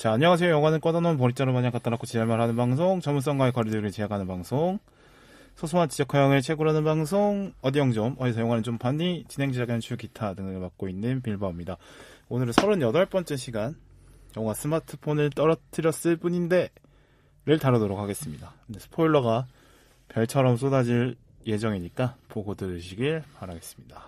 자, 안녕하세요. 영화는 꺼다놓은 보리자루 마냥 갖다 놓고 지랄만 하는 방송, 전문성과의 거리두기를 제약하는 방송, 소소한 지적 허용을 채굴하는 방송, 어디 영좀, 어디서 영화는 좀 봤니? 진행 제작 연출 기타 등을 맡고 있는 빌바오입니다. 오늘은 38번째 시간, 영화 스마트폰을 떨어뜨렸을 뿐인데 를 다루도록 하겠습니다. 근데 스포일러가 별처럼 쏟아질 예정이니까 보고 들으시길 바라겠습니다.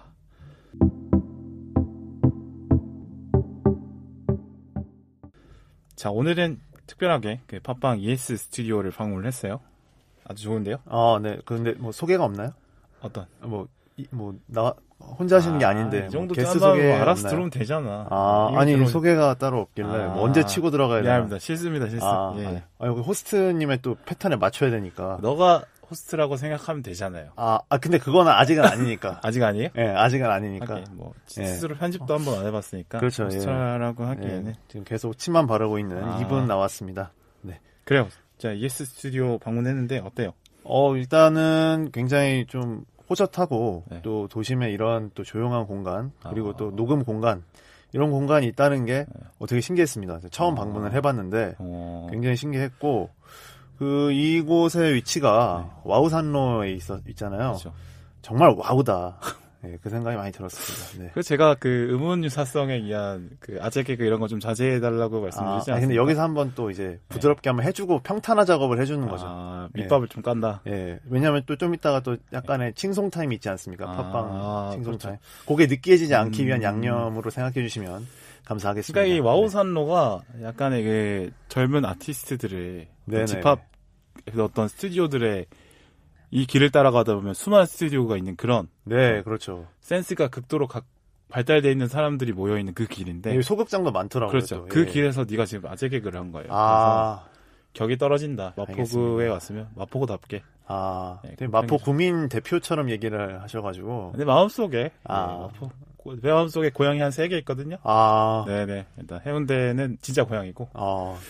자, 오늘은 특별하게 그 팟빵 ES 스튜디오를 방문을 했어요. 아주 좋은데요? 네. 근데 뭐 소개가 없나요? 어떤? 나 혼자 하시는 게 아닌데. 이 정도 게스트 짠다고 소개 알아서 없나요? 들어오면 되잖아. 아니 소개가 따로 없길래 언제 치고 들어가야 되나? 미안합니다. 실수입니다. 실수. 예. 여기 호스트님의 또 패턴에 맞춰야 되니까. 너가 호스트라고 생각하면 되잖아요. 근데 그거는 아직은 아니니까. 아직 아니에요? 예, 아직은 아니니까. 하긴, 스스로 편집도 한번 안 해봤으니까. 그렇죠. 호스트라고 하기에는. 예, 지금 계속 침만 바르고 있는 2분 나왔습니다. 네. 그래요. 자, ES 스튜디오 방문했는데 어때요? 일단은 굉장히 좀 호젓하고 네. 또 도심에 이런 또 조용한 공간 그리고 또 녹음 공간 이런 공간이 있다는 게 되게 신기했습니다. 처음 방문을 해봤는데 굉장히 신기했고 이곳의 위치가 와우산로에 있잖아요. 그렇죠. 정말 와우다. 네, 그 생각이 많이 들었습니다. 네. 그래서 제가 그 의문유사성에 의한 그 아재 개그 이런 거 좀 자제해달라고 말씀드리지 않습니까? 근데 여기서 한번 또 이제 부드럽게 한번 해주고 평탄화 작업을 해주는 거죠. 밑밥을 좀 깐다. 예. 왜냐하면 또 좀 이따가 또 약간의 칭송 타임이 있지 않습니까? 팟빵 칭송 그렇죠. 타임. 그게 느끼해지지 않기 위한 양념으로 생각해 주시면 감사하겠습니다. 그러니까 이 와우산로가 약간의 그 젊은 아티스트들의 집합 어떤 스튜디오들의 이 길을 따라가다 보면 수많은 스튜디오가 있는 그런 그렇죠. 센스가 극도로 발달되어 있는 사람들이 모여 있는 그 길인데 소극장도 많더라고요. 그렇죠. 그 길에서 네가 지금 아재 개그를 한 거예요. 그래서 격이 떨어진다. 마포구에 알겠습니다. 왔으면 마포구답게. 되게 마포 구민 대표처럼 얘기를 하셔가지고. 근데 마음속에 내 마음속에 고향이 한 3개 있거든요. 네네. 일단 해운대는 진짜 고향이고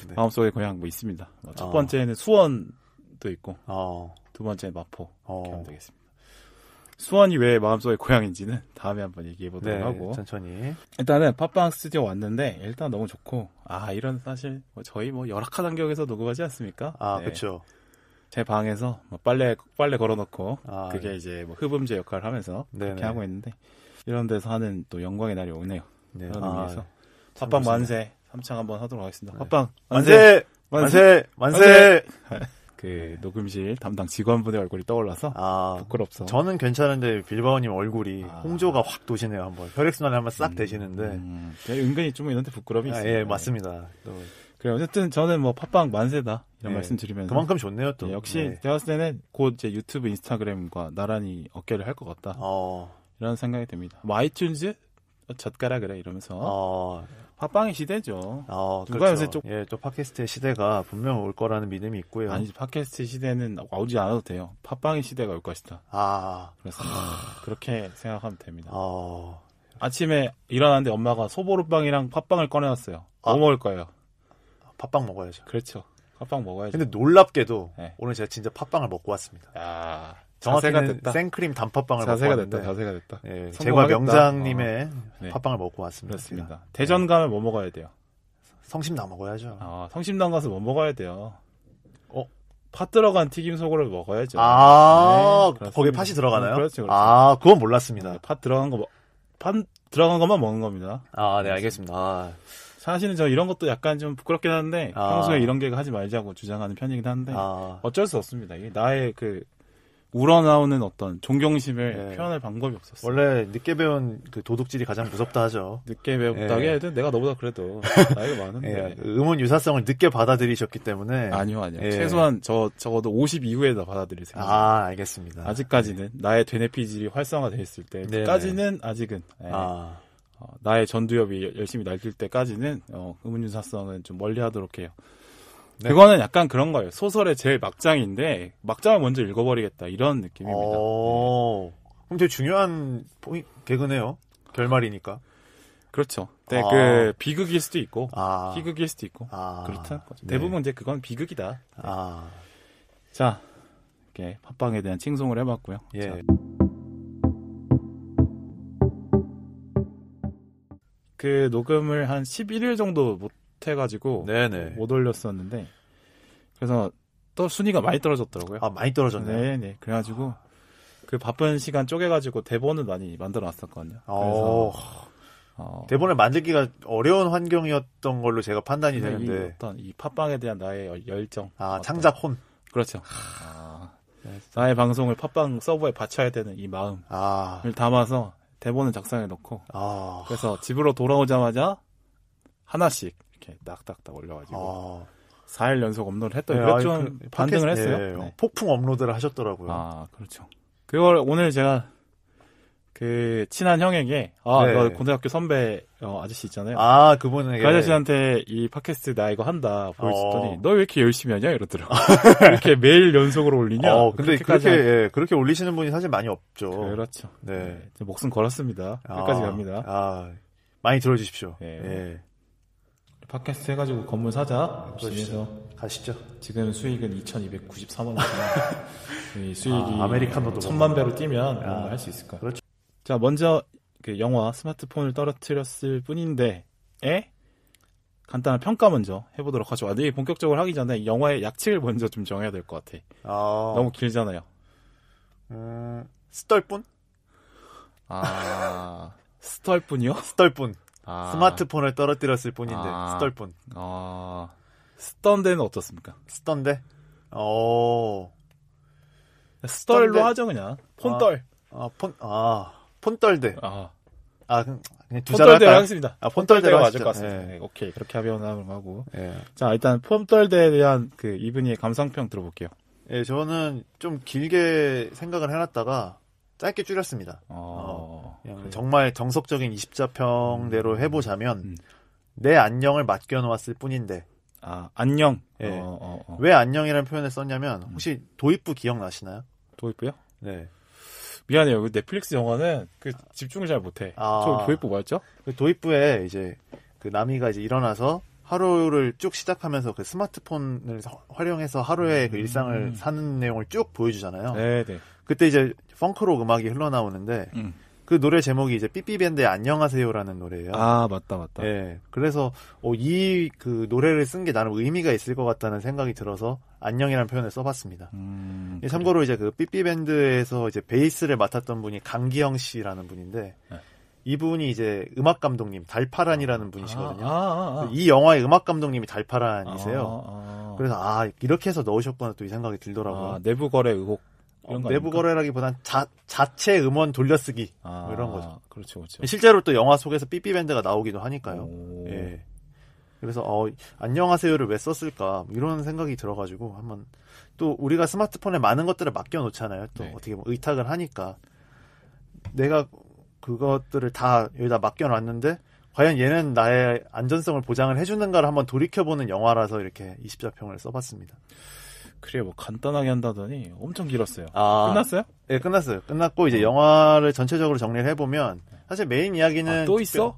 네. 마음속에 고향 뭐 있습니다. 첫 번째는 수원도 있고 두 번째는 마포. 이렇게 하면 되겠습니다. 수원이 왜 마음속의 고향인지는 다음에 한번 얘기해 보도록 하고. 천천히. 일단은 팟빵 스튜디오 왔는데 일단 너무 좋고 이런 사실 저희 열악한 환경에서 녹음하지 않습니까? 그렇죠. 제 방에서 빨래 걸어놓고 그게 이제 흡음재 역할을 하면서 그렇게 하고 있는데 이런 데서 하는 또 영광의 날이 오네요. 네. 그런 의미에서 팟빵 만세 3창 한번 하도록 하겠습니다. 팟빵 만세! 그 녹음실 담당 직원분의 얼굴이 떠올라서 부끄럽소. 저는 괜찮은데 빌바오님 얼굴이 홍조가 확 도시네요. 한번 혈액순환이 한번 싹 되시는데 은근히 좀 이런데 부끄러움이 있어요. 예, 맞습니다. 그래 어쨌든 저는 팟빵 만세다 이런 말씀 드리면서 그만큼 좋네요 또. 역시 제가 봤을 때는 곧 이제 유튜브 인스타그램과 나란히 어깨를 할 것 같다 이런 생각이 듭니다. 아이튠즈 젓가락 그래 이러면서 팟빵의 시대죠. 누가 요새 또 팟캐스트의 시대가 분명 올 거라는 믿음이 있고요. 아니 팟캐스트 시대는 오지 않아도 돼요. 팟빵의 시대가 올 것이다. 그렇습니다. 그렇게 생각하면 됩니다. 아침에 일어났는데 엄마가 소보루빵이랑 팥빵을 꺼내놨어요. 뭐 먹을 거예요? 팥빵 먹어야죠. 그렇죠. 팥빵 먹어야죠. 근데 놀랍게도 오늘 제가 진짜 팥빵을 먹고 왔습니다. 정확히는 생크림 단팥빵을 먹고 왔는데 자세가 됐다. 제과 명장님의 팥빵을 먹고 왔습니다. 그렇습니다. 대전 가면 뭐 먹어야 돼요? 성심당 먹어야죠. 성심당 가서 뭐 먹어야 돼요? 팥 들어간 튀김 소고를 먹어야죠. 거기에 팥이 들어가나요? 그렇죠. 그건 몰랐습니다. 팥 들어간 것만 먹는 겁니다. 네, 알겠습니다. 사실은 저 이런 것도 약간 좀 부끄럽긴 한데 평소에 이런 개그 하지 말자고 주장하는 편이긴 한데 어쩔 수 없습니다. 이게 나의 우러나오는 어떤 존경심을 표현할 방법이 없었어요. 원래 늦게 배운 도둑질이 가장 무섭다 하죠. 늦게 배웠다기 해도 내가 너보다 그래도 나이가 많은데. 의문 유사성을 늦게 받아들이셨기 때문에. 아니요. 최소한 적어도 50 이후에 다 받아들이세요. 알겠습니다. 아직까지는 나의 되뇌피질이 활성화되어 있을 때까지는 아직은 나의 전두엽이 열심히 날뛸 때까지는 의문 유사성은 좀 멀리하도록 해요. 그거는 약간 그런 거예요. 소설의 제일 막장인데 막장을 먼저 읽어버리겠다 이런 느낌입니다. 그럼 되게 중요한 개그네요. 결말이니까. 그렇죠. 비극일 수도 있고 희극일 수도 있고 그렇다. 대부분 이제 그건 비극이다. 자, 이렇게 팟빵에 대한 칭송을 해봤고요. 자. 그 녹음을 한 11일 정도 해가지고 네네. 못 올렸었는데 그래서 또 순위가 많이 떨어졌더라고요. 아, 많이 떨어졌네요. 네네. 그래가지고 그 바쁜 시간 쪼개가지고 대본을 많이 만들어놨었거든요. 그래서 대본을 만들기가 어려운 환경이었던 걸로 제가 판단이 되는데. 어떤 이 팟빵에 대한 나의 열정. 창작 혼. 그렇죠. 나의 방송을 팟빵 서버에 바쳐야 되는 이 마음을 담아서 대본을 작성해 놓고. 그래서 집으로 돌아오자마자 하나씩 이렇게 딱딱딱 올려가지고. 4일 연속 업로드를 했더니 좀 반등을 했어요. 네. 폭풍 업로드를 하셨더라고요. 그렇죠. 그걸 오늘 제가 그 친한 형에게 너 고등학교 선배 아저씨 있잖아요. 그분에게 그 아저씨한테 이 팟캐스트 나 이거 한다 보여줬더니 너 왜 이렇게 열심히 하냐 이러더라고. 이렇게 매일 연속으로 올리냐. 근데 그렇게 올리시는 분이 사실 많이 없죠. 그렇죠. 네. 목숨 걸었습니다. 끝까지 갑니다. 많이 들어주십시오. 네. 팟캐스트 해가지고 건물 사자. 그래서 가시죠. 지금 수익은 2,293원 원이잖아요. 수익이 아메리카노도 1,000만 배로 뛰면 할 수 있을 거예요. 그렇죠. 자, 먼저 그 영화 스마트폰을 떨어뜨렸을 뿐인데 간단한 평가 먼저 해보도록 하죠. 근데 본격적으로 하기 전에 이 영화의 약칙을 먼저 좀 정해야 될 것 같아. 너무 길잖아요. 스떨뿐? 스떨뿐이요? 스떨뿐. 스마트폰을 떨어뜨렸을 뿐인데 스떨뿐. 스턴데는 어떻습니까? 스턴데? 스떨로 하죠 그냥. 폰떨. 폰떨데. 그냥 두 폰떨대로 하겠습니다. 폰떨대로 맞을 것 같습니다. 네, 오케이. 그렇게 하면 하고. 네. 자, 일단 폰떨대에 대한 그 이분의 감상평 들어볼게요. 네, 저는 좀 길게 생각을 해놨다가 짧게 줄였습니다. 그냥 정말 정석적인 20자평대로 해보자면 내 안녕을 맡겨놓았을 뿐인데. 안녕. 네. 왜 안녕이라는 표현을 썼냐면 혹시 도입부 기억나시나요? 도입부요? 네. 미안해요. 넷플릭스 영화는 그 집중을 잘 못해. 저 도입부 뭐였죠? 그 도입부에 이제 그 나미가 이제 일어나서 하루를 쭉 시작하면서 그 스마트폰을 활용해서 하루의 그 일상을 사는 내용을 쭉 보여주잖아요. 네네. 그때 이제 펑크록 음악이 흘러나오는데 그 노래 제목이 이제 삐삐밴드의 안녕하세요라는 노래예요. 맞다. 네. 그래서 이 그 노래를 쓴 게 나름 의미가 있을 것 같다는 생각이 들어서 안녕이라는 표현을 써봤습니다. 참고로 이제 그 삐삐밴드에서 이제 베이스를 맡았던 분이 강기영 씨라는 분인데 이분이 이제 음악 감독님 달파란이라는 분이시거든요. 이 영화의 음악 감독님이 달파란이세요. 그래서 이렇게 해서 넣으셨구나 또 이 생각이 들더라고요. 내부 거래 의혹. 내부 거래라기보단 자체 음원 돌려쓰기 뭐 이런 거죠. 그렇죠. 실제로 또 영화 속에서 삐삐밴드가 나오기도 하니까요. 예. 그래서 안녕하세요를 왜 썼을까 이런 생각이 들어가지고 한번 또 우리가 스마트폰에 많은 것들을 맡겨놓잖아요. 또 어떻게 뭐 의탁을 하니까 내가 그것들을 다 여기다 맡겨놨는데 과연 얘는 나의 안전성을 보장을 해주는가를 한번 돌이켜보는 영화라서 이렇게 20자평을 써봤습니다. 그래, 뭐 간단하게 한다더니 엄청 길었어요. 끝났어요? 네, 끝났어요. 끝났고 이제 영화를 전체적으로 정리를 해보면 사실 메인 이야기는 또 있어?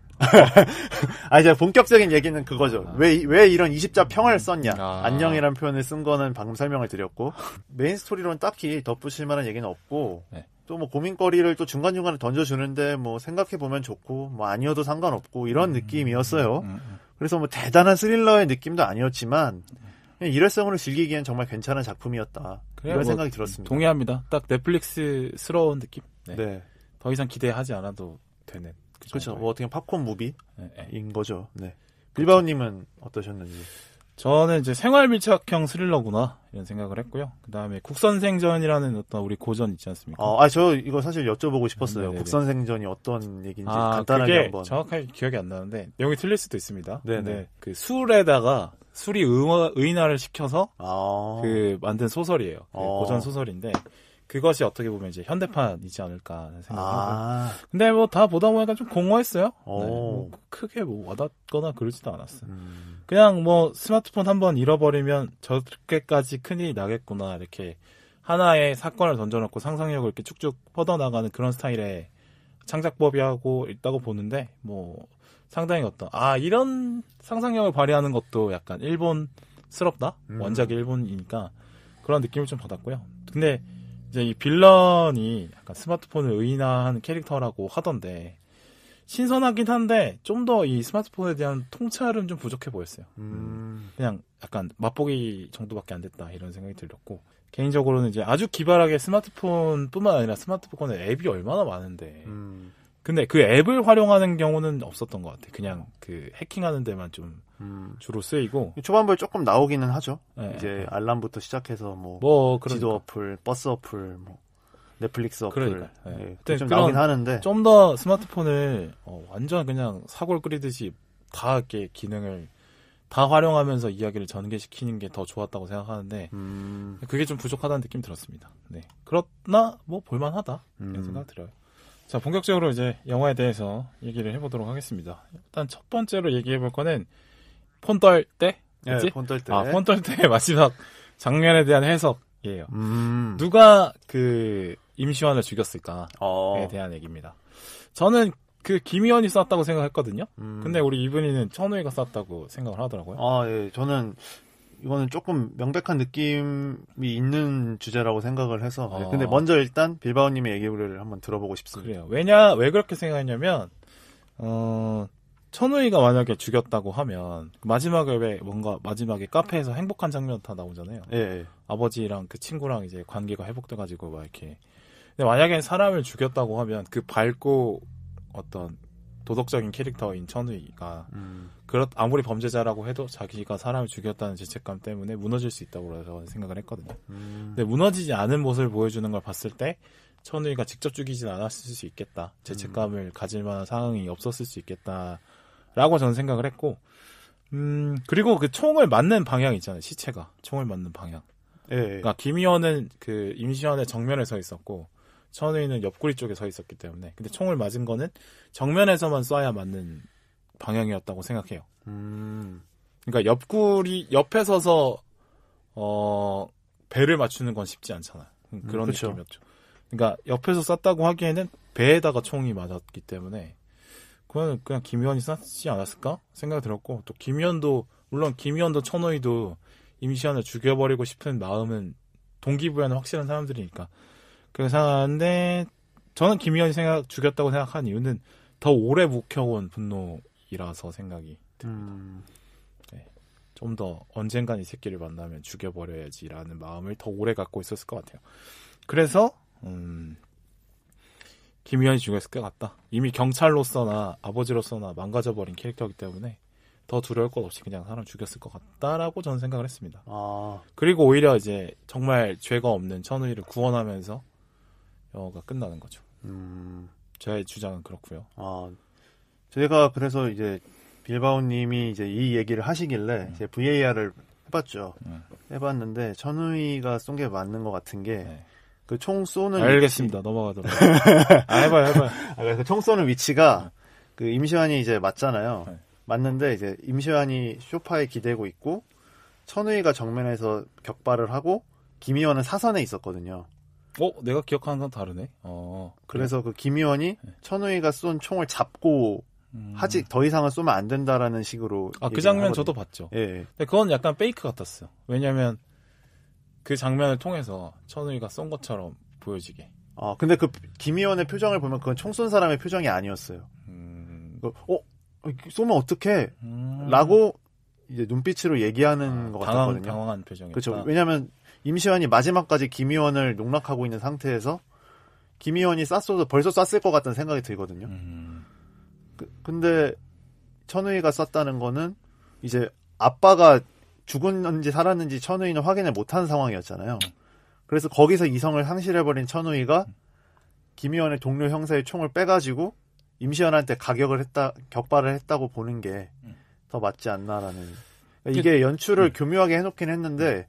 이제 본격적인 얘기는 그거죠. 왜 이런 20자평을 썼냐? 안녕이라는 표현을 쓴 거는 방금 설명을 드렸고 메인 스토리로는 딱히 덧붙일 만한 얘기는 없고 또 뭐 고민거리를 또 중간중간에 던져주는데 뭐 생각해보면 좋고 뭐 아니어도 상관없고 이런 느낌이었어요. 그래서 뭐 대단한 스릴러의 느낌도 아니었지만 일회성으로 즐기기엔 정말 괜찮은 작품이었다. 이런 생각이 들었습니다. 동의합니다. 딱 넷플릭스스러운 느낌? 네. 더 이상 기대하지 않아도 되는. 그렇죠. 뭐 어떻게 팝콘 무비인 거죠. 네. 빌바오님은 어떠셨는지? 저는 이제 생활 밀착형 스릴러구나 이런 생각을 했고요. 그 다음에 국선생전이라는 어떤 우리 고전 있지 않습니까? 저 이거 사실 여쭤보고 싶었어요. 국선생전이 어떤 얘기인지 간단하게 그게 한번. 정확하게 기억이 안 나는데 내용이 틀릴 수도 있습니다. 근데 그 술에다가 술이 의인화를 시켜서 그 만든 소설이에요. 고전 소설인데 그것이 어떻게 보면 이제 현대판이지 않을까 생각하고. 근데 뭐 다 보다 보니까 좀 공허했어요. 뭐 크게 뭐 와닿거나 그러지도 않았어요. 그냥 뭐 스마트폰 한번 잃어버리면 저렇게까지 큰일이 나겠구나 이렇게 하나의 사건을 던져놓고 상상력을 이렇게 쭉쭉 뻗어나가는 그런 스타일의 창작법이하고 있다고 보는데 뭐 상당히 이런 상상력을 발휘하는 것도 약간 일본스럽다? 원작이 일본이니까 그런 느낌을 좀 받았고요. 근데 이제 이 빌런이 약간 스마트폰을 의인화하는 캐릭터라고 하던데 신선하긴 한데 좀 더 이 스마트폰에 대한 통찰은 좀 부족해 보였어요. 그냥 약간 맛보기 정도밖에 안 됐다 이런 생각이 들었고 개인적으로는 이제 아주 기발하게 스마트폰뿐만 아니라 스마트폰에 앱이 얼마나 많은데 근데 그 앱을 활용하는 경우는 없었던 것 같아. 그냥 그 해킹하는 데만 좀 주로 쓰이고 초반부에 조금 나오기는 하죠. 네. 이제 알람부터 시작해서 그러니까. 지도 어플, 버스 어플, 넷플릭스 어플 그러니까. 네. 네. 좀 나오긴 하는데 좀 더 스마트폰을 완전 그냥 사골 끓이듯이 다 이렇게 기능을 다 활용하면서 이야기를 전개시키는 게 더 좋았다고 생각하는데 그게 좀 부족하다는 느낌이 들었습니다. 네. 그렇나 뭐 볼만하다 이런 생각 들어요. 자, 본격적으로 이제 영화에 대해서 얘기를 해보도록 하겠습니다. 일단 첫 번째로 얘기해볼 거는 폰 떨 때? 네, 폰 떨 때. 폰 떨 때 마지막 장면에 대한 해석이에요. 누가 그 임시완을 죽였을까에 대한 얘기입니다. 저는 그 김희원이 쐈다고 생각했거든요. 근데 우리 이분이는 천우희가 쐈다고 생각을 하더라고요. 예. 저는 이거는 조금 명백한 느낌이 있는 주제라고 생각을 해서. 근데 먼저 일단 빌바오님의 얘기를 한번 들어보고 싶습니다. 그래요. 왜 그렇게 생각했냐면, 천우희가 만약에 죽였다고 하면, 마지막에 카페에서 행복한 장면 다 나오잖아요. 예. 아버지랑 그 친구랑 이제 관계가 회복돼가지고 막 이렇게. 근데 만약에 사람을 죽였다고 하면, 그 밝고 어떤 도덕적인 캐릭터인 천우희가 아무리 범죄자라고 해도 자기가 사람을 죽였다는 죄책감 때문에 무너질 수 있다고 생각을 했거든요. 근데 무너지지 않은 모습을 보여주는 걸 봤을 때 천우희가 직접 죽이진 않았을 수 있겠다. 죄책감을 가질 만한 상황이 없었을 수 있겠다라고 저는 생각을 했고 그리고 그 총을 맞는 방향 있잖아요. 시체가 총을 맞는 방향. 예. 그러니까 김희원은 그 임시완의 정면에 서 있었고 천우희는 옆구리 쪽에 서 있었기 때문에 근데 총을 맞은 거는 정면에서만 쏴야 맞는 방향이었다고 생각해요. 그러니까 옆에 서서 배를 맞추는 건 쉽지 않잖아요. 그런 그쵸. 느낌이었죠. 그러니까 옆에서 쐈다고 하기에는 배에다가 총이 맞았기 때문에 그건 그냥 김희원이 쐈지 않았을까 생각이 들었고 또 물론 김희원도 천우희도 임시완을 죽여버리고 싶은 마음은 동기부여는 확실한 사람들이니까 그렇게 생각하는데 저는 김희원이 죽였다고 생각한 이유는 더 오래 묵혀온 분노이라서 생각이 듭니다. 네. 좀 더 언젠간 이 새끼를 만나면 죽여버려야지라는 마음을 더 오래 갖고 있었을 것 같아요. 그래서 김희원이 죽였을 것 같다. 이미 경찰로서나 아버지로서나 망가져버린 캐릭터이기 때문에 더 두려울 것 없이 그냥 사람 죽였을 것 같다라고 저는 생각을 했습니다. 그리고 오히려 이제 정말 죄가 없는 천우희를 구원하면서 영화가 끝나는 거죠. 저의 주장은 그렇고요. 제가 그래서 이제 빌바오님이 이제 이 얘기를 하시길래 이제 VAR을 해봤죠. 해봤는데 천우희가 쏜 게 맞는 것 같은 게 그 총 쏘는 알겠습니다. 넘어가도록. 해봐요. 그 총 쏘는 위치가 그 임시완이 이제 맞잖아요. 맞는데 이제 임시완이 소파에 기대고 있고 천우희가 정면에서 격발을 하고 김희원은 사선에 있었거든요. 내가 기억하는 건 다르네. 그래서 그 김희원이 천우희가 쏜 총을 잡고 더 이상은 쏘면 안 된다라는 식으로. 그 장면 저도 봤죠. 예. 근데 그건 약간 페이크 같았어요. 왜냐면 그 장면을 통해서 천우희가 쏜 것처럼 보여지게. 근데 그 김희원의 표정을 보면 그건 총 쏜 사람의 표정이 아니었어요. 쏘면 어떡해? 라고 이제 눈빛으로 얘기하는 것 같았거든요. 당황한 표정이었다. 그렇죠. 왜냐면 임시완이 마지막까지 김희원을 농락하고 있는 상태에서 김희원이 쐈어도 벌써 쐈을 것 같다는 생각이 들거든요. 근데 천우희가 쐈다는 거는 이제 아빠가 죽었는지 살았는지 천우희는 확인을 못한 상황이었잖아요. 그래서 거기서 이성을 상실해버린 천우희가 김희원의 동료 형사의 총을 빼가지고 임시완한테 격발을 했다고 보는 게 더 맞지 않나라는. 이게 연출을 교묘하게 해놓긴 했는데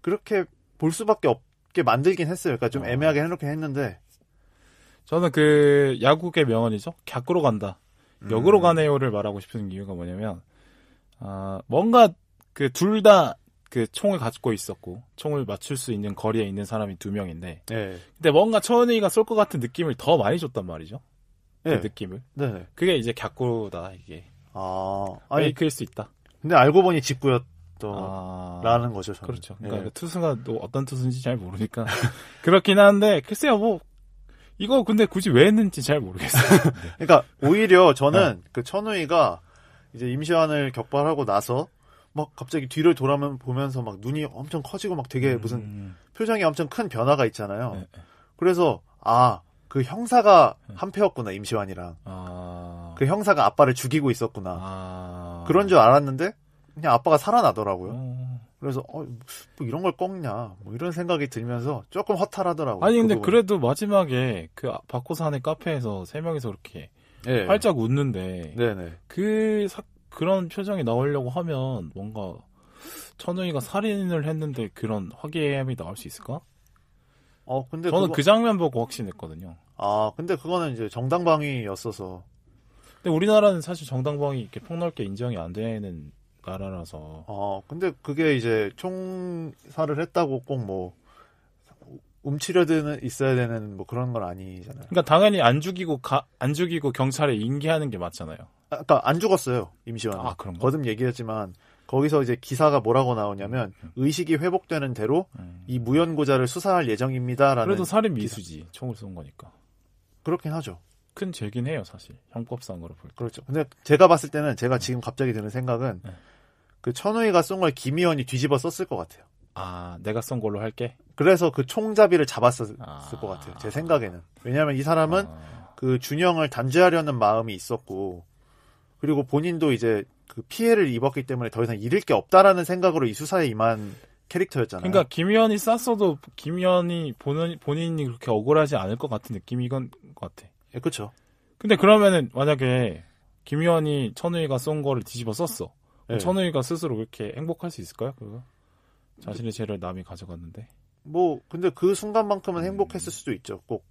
그렇게 볼 수밖에 없게 만들긴 했어요. 그러니까 좀 애매하게 해놓긴 했는데 저는 그 야구의 명언이죠. 객으로 간다. 역으로 가네요를 말하고 싶은 이유가 뭐냐면 뭔가 그 둘 다 그 총을 갖고 있었고 총을 맞출 수 있는 거리에 있는 사람이 2명인데 근데 뭔가 천우희가 쏠 것 같은 느낌을 더 많이 줬단 말이죠. 그 느낌을. 네. 그게 이제 객구다 이게. 페이크일 수 있다. 근데 알고 보니 직구였더라는 거죠. 저는. 그렇죠. 그러니까 투수가 또 어떤 투수인지 잘 모르니까 그렇긴 한데 글쎄요 이거 근데 굳이 왜 했는지 잘 모르겠어요. 그러니까 오히려 저는 그 천우희가 이제 임시완을 격발하고 나서 막 갑자기 뒤를 보면서 막 눈이 엄청 커지고 막 되게 무슨 표정이 엄청 큰 변화가 있잖아요. 네. 그래서 그 형사가 한패였구나 임시완이랑. 그 형사가 아빠를 죽이고 있었구나. 그런 줄 알았는데 그냥 아빠가 살아나더라고요. 그래서 뭐 이런 걸 꺾냐 뭐 이런 생각이 들면서 조금 허탈하더라고요. 아니 근데 그래도 마지막에 그 바코산의 카페에서 세 명이서 그렇게 네. 활짝 웃는데 네네. 그런 표정이 나오려고 하면 뭔가 천우희가 살인을 했는데 그런 화기애애함이 나올 수 있을까? 근데 저는 그 장면 보고 확신했거든요. 근데 그거는 이제 정당방위였어서. 근데 우리나라는 사실 정당방위 이렇게 폭넓게 인정이 안 되는 나라라서. 근데 그게 이제 총살을 했다고 꼭 뭐 움츠려드는 있어야 되는 뭐 그런 건 아니잖아요. 그러니까 당연히 안 죽이고 경찰에 인계하는 게 맞잖아요. 그러니까 안 죽었어요 임시완은. 그런가? 거듭 얘기했지만 거기서 이제 기사가 뭐라고 나오냐면 의식이 회복되는 대로 이 무연고자를 수사할 예정입니다라는. 그래도 살인 미수지. 총을 쏜 거니까. 그렇긴 하죠. 큰 죄긴 해요 사실 형법상으로 볼 때. 그렇죠. 근데 제가 봤을 때는 제가 지금 갑자기 드는 생각은 그 천우희가 쏜 걸 김희원이 뒤집어 썼을 것 같아요. 내가 쏜 걸로 할게. 그래서 그 총잡이를 잡았을 것 같아요. 제 생각에는. 왜냐하면 이 사람은 그 준영을 단죄하려는 마음이 있었고, 그리고 본인도 이제 그 피해를 입었기 때문에 더 이상 잃을 게 없다라는 생각으로 이 수사에 임한 캐릭터였잖아요. 그러니까 김희원이 쐈어도 김희원이 본인이 그렇게 억울하지 않을 것 같은 느낌이 건 것 같아. 예, 그렇죠. 근데 그러면은 만약에 김희원이 천우희가 쏜 거를 뒤집어 썼어. 네. 천우희가 스스로 그렇게 행복할 수 있을까요? 그거? 자신의 죄를 남이 가져갔는데. 근데 그 순간만큼은 행복했을 수도 있죠. 꼭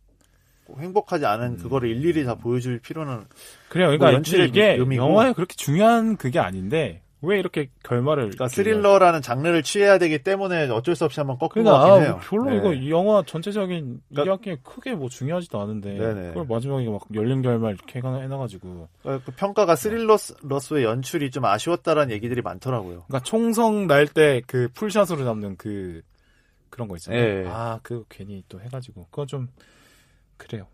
행복하지 않은 그거를 일일이 다 보여줄 필요는. 그래요. 그러니까 연출의 이게 의미고. 영화에 그렇게 중요한 그게 아닌데 왜 이렇게 결말을. 그러니까 스릴러라는 장르를 취해야 되기 때문에 어쩔 수 없이 한번 꺾은 것 그러니까 같긴 해요. 별로 네. 이거 이 영화 전체적인 이야기에 크게 뭐 중요하지도 않은데 네네. 그걸 마지막에 막 열린 결말 이렇게 해놔가지고. 그 평가가 스릴러로서의 연출이 좀 아쉬웠다라는 얘기들이 많더라고요. 그러니까 총성 날 때 그 풀샷으로 잡는 그런 거 있잖아요. 네. 그거 괜히 또 해가지고 그거 좀 그래요.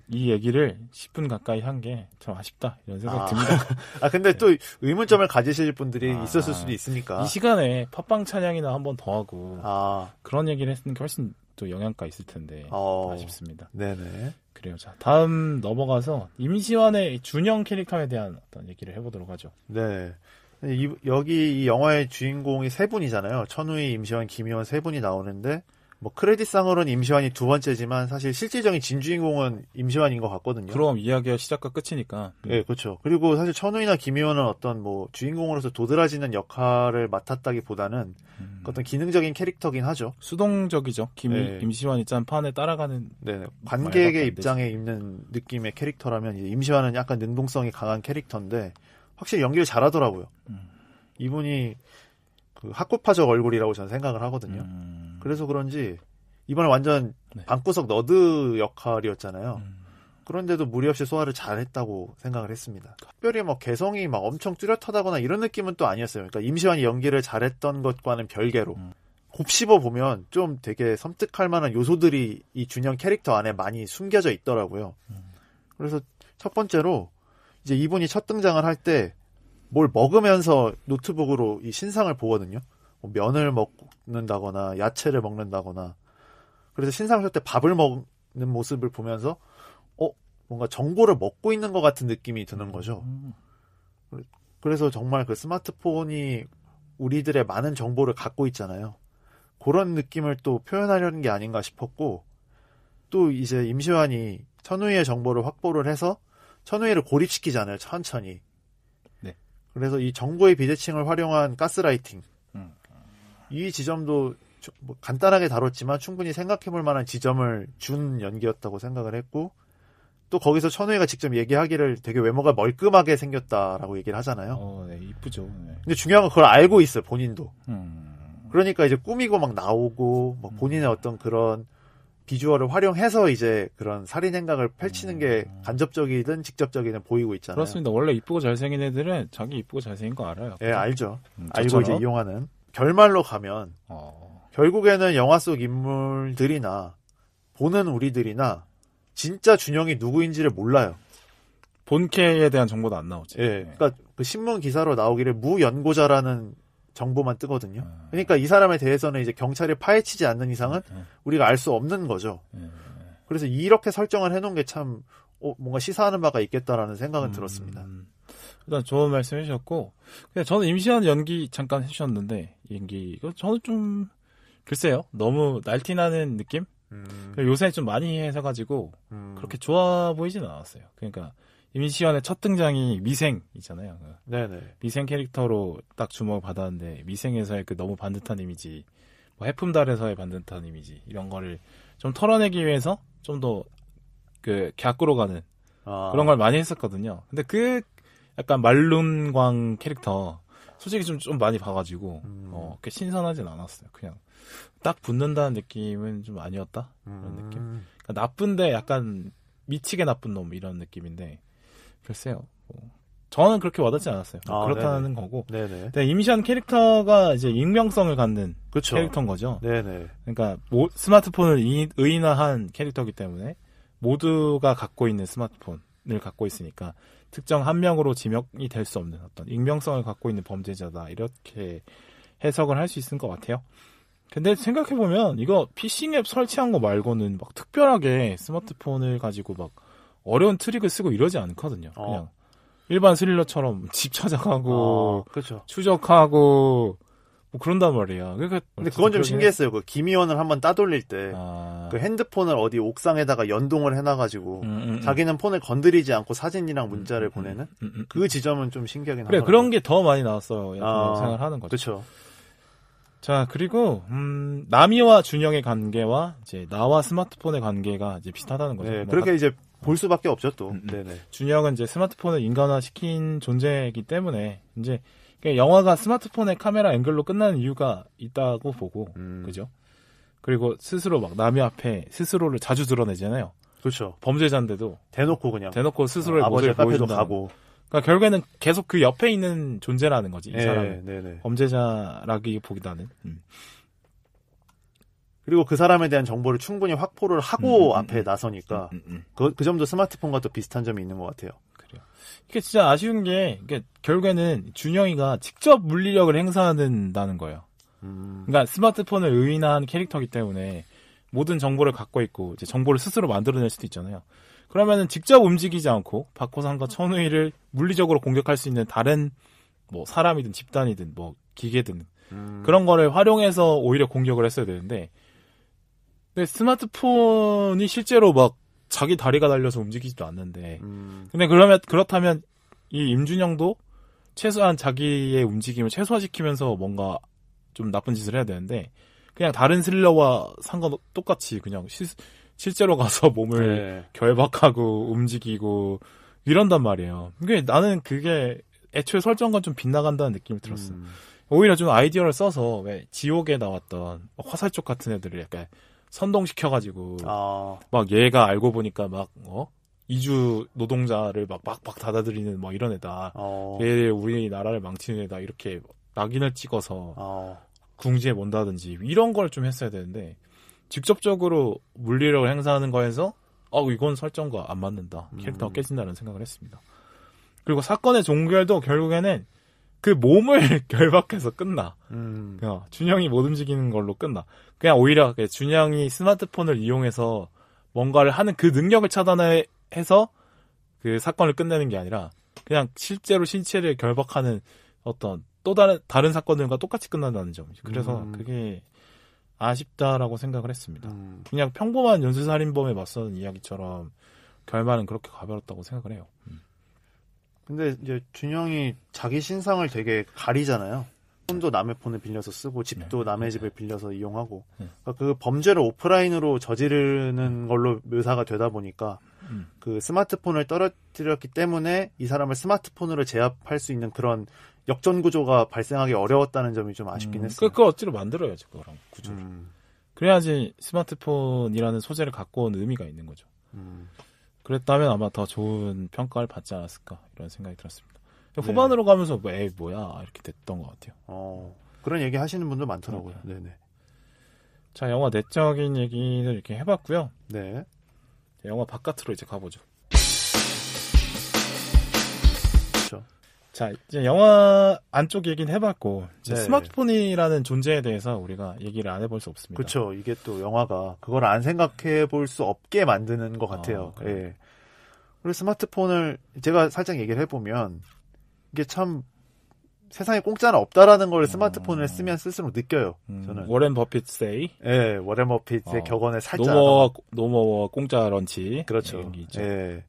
이 얘기를 10분 가까이 한 게 참 아쉽다 이런 생각이 듭니다. 근데 또 의문점을 가지실 분들이 있었을 수도 있으니까. 이 시간에 팟빵 찬양이나 한번 더 하고 그런 얘기를 했으면 훨씬 또 영향가 있을 텐데 아쉽습니다. 네네. 그래요. 자, 다음 넘어가서 임시완의 준영 캐릭터에 대한 어떤 얘기를 해보도록 하죠. 네. 여기 이 영화의 주인공이 세 분이잖아요. 천우희, 임시완, 김희원 세 분이 나오는데 뭐 크레딧상으로는 임시완이 두 번째지만 사실 실질적인 진주인공은 임시완인 것 같거든요. 그럼 이야기가 시작과 끝이니까. 네, 그렇죠. 그리고 사실 천우희나 김희원은 어떤 뭐 주인공으로서 도드라지는 역할을 맡았다기보다는 어떤 기능적인 캐릭터긴 하죠. 수동적이죠. 임시완이 짠 판에 따라가는. 네, 관객의 입장에 있는 느낌의 캐릭터라면 이제 임시완은 약간 능동성이 강한 캐릭터인데 확실히 연기를 잘하더라고요. 이분이 그 학구파적 얼굴이라고 저는 생각을 하거든요. 그래서 그런지 이번에 완전 방구석 너드 역할이었잖아요. 그런데도 무리 없이 소화를 잘했다고 생각을 했습니다. 특별히 뭐 개성이 막 엄청 뚜렷하다거나 이런 느낌은 또 아니었어요. 그러니까 임시완이 연기를 잘했던 것과는 별개로 곱씹어 보면 좀 되게 섬뜩할 만한 요소들이 이 준영 캐릭터 안에 많이 숨겨져 있더라고요. 그래서 첫 번째로 이제 이분이 첫 등장을 할 때 뭘 먹으면서 노트북으로 이 신상을 보거든요. 뭐 면을 먹는다거나 야채를 먹는다거나. 그래서 신상을 볼 때 밥을 먹는 모습을 보면서 뭔가 정보를 먹고 있는 것 같은 느낌이 드는 거죠. 그래서 정말 그 스마트폰이 우리들의 많은 정보를 갖고 있잖아요. 그런 느낌을 또 표현하려는 게 아닌가 싶었고, 또 이제 임시완이 천우희의 정보를 확보를 해서 천우희를 고립시키잖아요. 천천히. 네. 그래서 이 정보의 비대칭을 활용한 가스라이팅. 이 지점도 뭐 간단하게 다뤘지만 충분히 생각해볼 만한 지점을 준 연기였다고 생각을 했고, 또 거기서 천우희가 직접 얘기하기를 되게 외모가 멀끔하게 생겼다라고 얘기를 하잖아요. 네, 이쁘죠. 네. 근데 중요한 건 그걸 알고 있어요, 본인도. 그러니까 이제 꾸미고 막 나오고, 뭐 본인의 어떤 그런 비주얼을 활용해서 이제 그런 살인 행각을 펼치는 게 간접적이든 직접적이든 보이고 있잖아요. 그렇습니다. 원래 이쁘고 잘생긴 애들은 자기 이쁘고 잘생긴 거 알아요. 예, 알죠. 저처럼? 알고 이제 이용하는. 결말로 가면, 결국에는 영화 속 인물들이나, 보는 우리들이나, 진짜 준영이 누구인지를 몰라요. 본캐에 대한 정보도 안 나오지. 예. 그러니까 그 신문 기사로 나오기를 무연고자라는 정보만 뜨거든요. 그러니까 이 사람에 대해서는 이제 경찰이 파헤치지 않는 이상은 우리가 알 수 없는 거죠. 그래서 이렇게 설정을 해놓은 게 참 뭔가 시사하는 바가 있겠다라는 생각은 들었습니다. 일단 좋은 말씀 해주셨고, 그냥 저는 임시완 연기 잠깐 해주셨는데, 연기, 저는 좀, 글쎄요. 너무 날티나는 느낌? 요새 좀 많이 해서가지고, 그렇게 좋아 보이진 않았어요. 그러니까, 임시완의 첫 등장이 미생이잖아요. 네네. 미생 캐릭터로 딱 주목을 받았는데, 미생에서의 그 너무 반듯한 이미지, 뭐 해품달에서의 반듯한 이미지, 이런 거를 좀 털어내기 위해서 좀 더, 객으로 가는, 그런 걸 많이 했었거든요. 근데 약간 말룬광 캐릭터 솔직히 좀 많이 봐가지고 그렇게 신선하진 않았어요. 그냥 딱 붙는다는 느낌은 좀 아니었다 그런 느낌. 그러니까 나쁜데 약간 미치게 나쁜 놈 이런 느낌인데 글쎄요. 저는 그렇게 와닿지 않았어요. 그렇다는 네네. 거고. 네네. 근데 임시완 캐릭터가 이제 익명성을 갖는 그쵸. 캐릭터인 거죠. 네네. 그러니까 스마트폰을 의인화한 캐릭터이기 때문에 모두가 갖고 있는 스마트폰을 갖고 있으니까. 특정 한 명으로 지명이 될 수 없는 어떤 익명성을 갖고 있는 범죄자다 이렇게 해석을 할 수 있을 것 같아요. 근데 생각해보면 이거 피싱 앱 설치한 거 말고는 막 특별하게 스마트폰을 가지고 막 어려운 트릭을 쓰고 이러지 않거든요. 그냥 일반 스릴러처럼 집 찾아가고 그렇죠. 추적하고 뭐 그런단 말이야. 그러니까 근데 그건 좀 신기했어요. 그 김희원을 한번 따돌릴 때 그 핸드폰을 어디 옥상에다가 연동을 해놔가지고 자기는 폰을 건드리지 않고 사진이랑 문자를 보내는 그 지점은 좀 신기하긴 하더라고요. 그런 게 더 많이 나왔어요. 생각하는 거죠. 그렇죠. 자, 그리고 남이와 준영의 관계와 이제 나와 스마트폰의 관계가 이제 비슷하다는 거죠. 네, 그렇게 이제 볼 수밖에 없죠, 또. 네네. 준영은 이제 스마트폰을 인간화시킨 존재이기 때문에 이제 영화가 스마트폰의 카메라 앵글로 끝나는 이유가 있다고 보고, 그죠? 그리고 스스로 막 남의 앞에 스스로를 자주 드러내잖아요. 그렇죠. 범죄자인데도 대놓고 스스로의 모습을 보여준다. 가고. 그러니까 결국에는 계속 그 옆에 있는 존재라는 거지. 이 사람은 네네. 범죄자라기보다는. 그리고 그 사람에 대한 정보를 충분히 확보를 하고 앞에 나서니까 그 점도 스마트폰과 또 비슷한 점이 있는 것 같아요. 그래요. 이게 진짜 아쉬운 게 결국에는 준영이가 직접 물리력을 행사한다는 거예요. 그러니까 스마트폰을 의인화한 캐릭터이기 때문에 모든 정보를 갖고 있고 이제 정보를 스스로 만들어낼 수도 있잖아요. 그러면은 직접 움직이지 않고 박호상과 천우희를 물리적으로 공격할 수 있는 다른 뭐 사람이든 집단이든 뭐 기계든 그런 거를 활용해서 오히려 공격을 했어야 되는데 근데 스마트폰이 실제로 막 자기 다리가 달려서 움직이지도 않는데 근데 그렇다면 이 임준영도 최소한 자기의 움직임을 최소화시키면서 뭔가 좀 나쁜 짓을 해야 되는데 그냥 다른 스릴러와 똑같이 그냥 실제로 가서 몸을 결박하고 움직이고 이런단 말이에요. 나는 그게 애초에 설정과 좀 빗나간다는 느낌이 들었어. 오히려 좀 아이디어를 써서 왜 지옥에 나왔던 화살촉 같은 애들을 약간 선동시켜가지고 막 얘가 알고 보니까 막 이주 노동자를 막 받아들이는 막 이런 애다. 얘 우리나라를 망치는 애다. 이렇게 낙인을 찍어서 궁지에 mon다든지 이런 걸 좀 했어야 되는데 직접적으로 물리력을 행사하는 거에서 이건 설정과 안 맞는다. 캐릭터가 깨진다는 생각을 했습니다. 그리고 사건의 종결도 결국에는 그 몸을 결박해서 끝나. 그냥 준영이 못 움직이는 걸로 끝나. 그냥 오히려 준영이 스마트폰을 이용해서 뭔가를 하는 그 능력을 차단해서 그 사건을 끝내는 게 아니라 그냥 실제로 신체를 결박하는 어떤 또 다른 사건들과 똑같이 끝난다는 점. 그래서 그게 아쉽다라고 생각을 했습니다. 그냥 평범한 연쇄살인범에 맞서는 이야기처럼 결말은 그렇게 가벼웠다고 생각을 해요. 근데 이제 준영이 자기 신상을 되게 가리잖아요. 폰도 남의 폰을 빌려서 쓰고 집도 남의 집을 빌려서 이용하고 그러니까 그 범죄를 오프라인으로 저지르는 걸로 묘사가 되다 보니까 그 스마트폰을 떨어뜨렸기 때문에 이 사람을 스마트폰으로 제압할 수 있는 그런 역전 구조가 발생하기 어려웠다는 점이 좀 아쉽긴 했어요. 그거 어찌로 만들어야지 그거랑 구조를. 그래야지 스마트폰이라는 소재를 갖고 온 의미가 있는 거죠. 그랬다면 아마 더 좋은 평가를 받지 않았을까 이런 생각이 들었습니다. 후반으로 가면서 뭐야 이렇게 됐던 것 같아요. 그런 얘기 하시는 분도 많더라고요. 네네. 자, 영화 내적인 얘기를 이렇게 해봤고요. 네. 영화 바깥으로 이제 가보죠. 그렇죠. 자, 이제 영화 안쪽 얘기는 해봤고, 이제 네. 스마트폰이라는 존재에 대해서 우리가 얘기를 안 해볼 수 없습니다. 그렇죠. 이게 또 영화가 그걸 안 생각해 볼 수 없게 만드는 것 같아요. 예. 그리고 스마트폰을 제가 살짝 얘기를 해보면 이게 참 세상에 공짜는 없다라는 걸 스마트폰을 쓰면 쓸수록 느껴요. 저는. 워렌 버핏 세이. 예, 워렌 버핏의 격언에 살짝. 노모어 공짜 런치. 그렇죠. 예.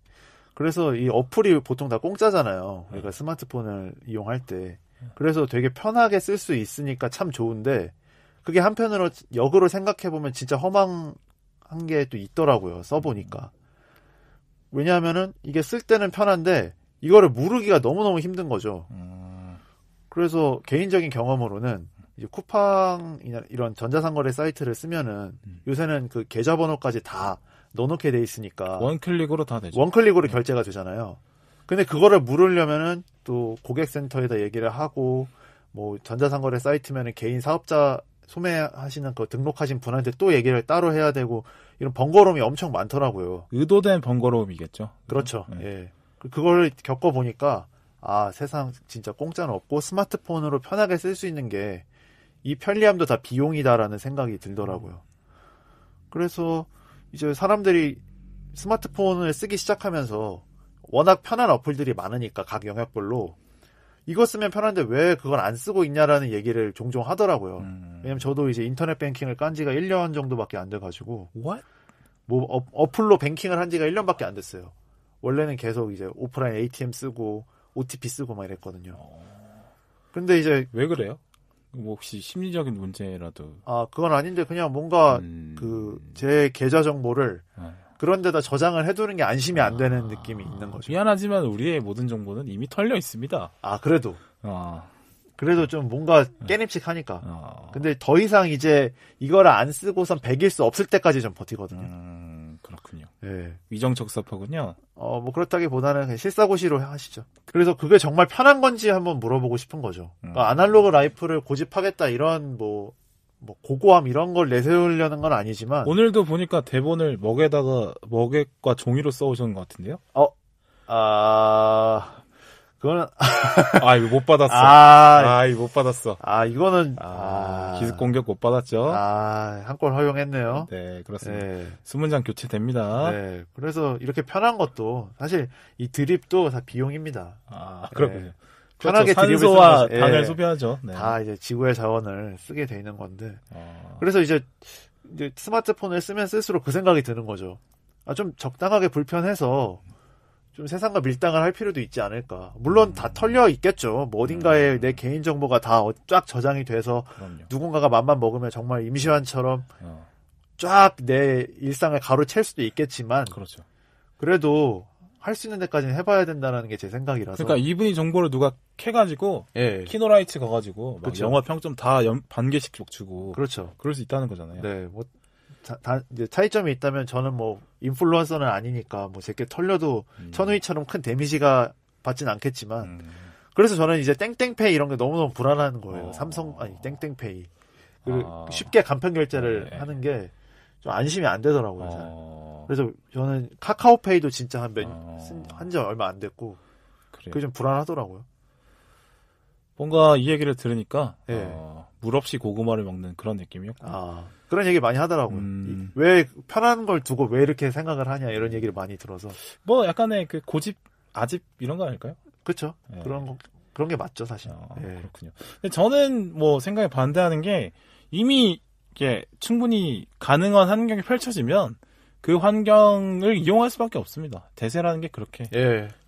그래서 이 어플이 보통 다 공짜잖아요. 그러니까 스마트폰을 이용할 때. 그래서 되게 편하게 쓸 수 있으니까 참 좋은데, 그게 한편으로 역으로 생각해보면 진짜 허망한 게 또 있더라고요. 써보니까. 왜냐하면은 이게 쓸 때는 편한데, 이거를 모르기가 너무너무 힘든 거죠. 그래서 개인적인 경험으로는 이제 쿠팡이나 이런 전자상거래 사이트를 쓰면은 요새는 그 계좌번호까지 다 넣어놓게 돼 있으니까 원클릭으로 다 되죠. 원클릭으로 결제가 되잖아요. 근데 그거를 물으려면은 또 고객센터에다 얘기를 하고 뭐 전자상거래 사이트면은 개인 사업자 소매하시는 거 등록하신 분한테 또 얘기를 따로 해야 되고 이런 번거로움이 엄청 많더라고요. 의도된 번거로움이겠죠. 그렇죠. 예. 그걸 겪어보니까 아, 세상 진짜 공짜는 없고 스마트폰으로 편하게 쓸 수 있는 게 이 편리함도 다 비용이다라는 생각이 들더라고요. 그래서 이제 사람들이 스마트폰을 쓰기 시작하면서 워낙 편한 어플들이 많으니까 각 영역별로 이거 쓰면 편한데 왜 그걸 안 쓰고 있냐라는 얘기를 종종 하더라고요. 왜냐면 저도 이제 인터넷 뱅킹을 깐 지가 1년 정도밖에 안 돼가지고 What? 뭐 어플로 뱅킹을 한 지가 1년밖에 안 됐어요. 원래는 계속 이제 오프라인 ATM 쓰고 OTP 쓰고 막 이랬거든요. 근데 이제 왜 그래요? 뭐 혹시 심리적인 문제라도? 아, 그건 아닌데 그냥 뭔가 제 계좌 정보를 그런 데다 저장을 해두는 게 안심이 안 되는 느낌이 있는 거죠. 미안하지만 우리의 모든 정보는 이미 털려 있습니다. 아, 그래도 좀 뭔가 깨림칙하니까. 근데 더 이상 이제 이거를 안 쓰고선 100일 수 없을 때까지 좀 버티거든요. 그렇군요. 예. 위정적섭하군요. 뭐 그렇다기보다는 그냥 실사고시로 하시죠. 그래서 그게 정말 편한 건지 한번 물어보고 싶은 거죠. 그러니까 아날로그 라이프를 고집하겠다 이런 뭐 고고함 이런 걸 내세우려는 건 아니지만 오늘도 보니까 대본을 먹액과 종이로 써오셨는 것 같은데요? 그거는 이거 못 받았어. 이거 못 받았어. 이거는 기습 공격 못 받았죠. 한 골 허용했네요. 네, 그렇습니다. 네. 수문장 교체됩니다. 네. 그래서 이렇게 편한 것도 사실 이 드립도 다 비용입니다. 그렇군요. 네. 편하게 그렇죠. 드립을 산소와 쓰는 당을 소비하죠. 네. 다 이제 지구의 자원을 쓰게 돼 있는 건데. 그래서 이제 스마트폰을 쓰면 쓸수록 그 생각이 드는 거죠. 좀 적당하게 불편해서 좀 세상과 밀당을 할 필요도 있지 않을까. 물론 다 털려 있겠죠. 뭐 어딘가에 내 개인 정보가 다 쫙 저장이 돼서 누군가가 맘만 먹으면 정말 임시완처럼 쫙 내 일상을 가로챌 수도 있겠지만 그렇죠. 그래도 할 수 있는 데까지는 해봐야 된다는 게 제 생각이라서. 그러니까 이분이 정보를 누가 캐가지고 키노라이트 가가지고 막 그렇죠. 영화 평점 다 반 개씩 주고 그렇죠. 그럴 수 있다는 거잖아요. 네, 뭐 이제 차이점이 있다면 저는 뭐 인플루언서는 아니니까 뭐 제게 털려도 천우희처럼 큰 데미지가 받진 않겠지만 그래서 저는 이제 땡땡페이 이런 게 너무너무 불안한 거예요. 땡땡페이 쉽게 간편 결제를 하는 게 좀 안심이 안 되더라고요. 그래서 저는 카카오페이도 진짜 한지 얼마 안 됐고 그게 좀 불안하더라고요. 뭔가 이 얘기를 들으니까 물 없이 고구마를 먹는 그런 느낌이었고. 그런 얘기 많이 하더라고요. 왜 편한 걸 두고 왜 이렇게 생각을 하냐 이런 얘기를 많이 들어서. 뭐 약간의 그 고집, 아집 이런 거 아닐까요? 그렇죠. 그런 게 맞죠 사실. 그렇군요. 근데 저는 뭐 생각에 반대하는 게 이미 이게 충분히 가능한 환경이 펼쳐지면 그 환경을 이용할 수밖에 없습니다. 대세라는 게 그렇게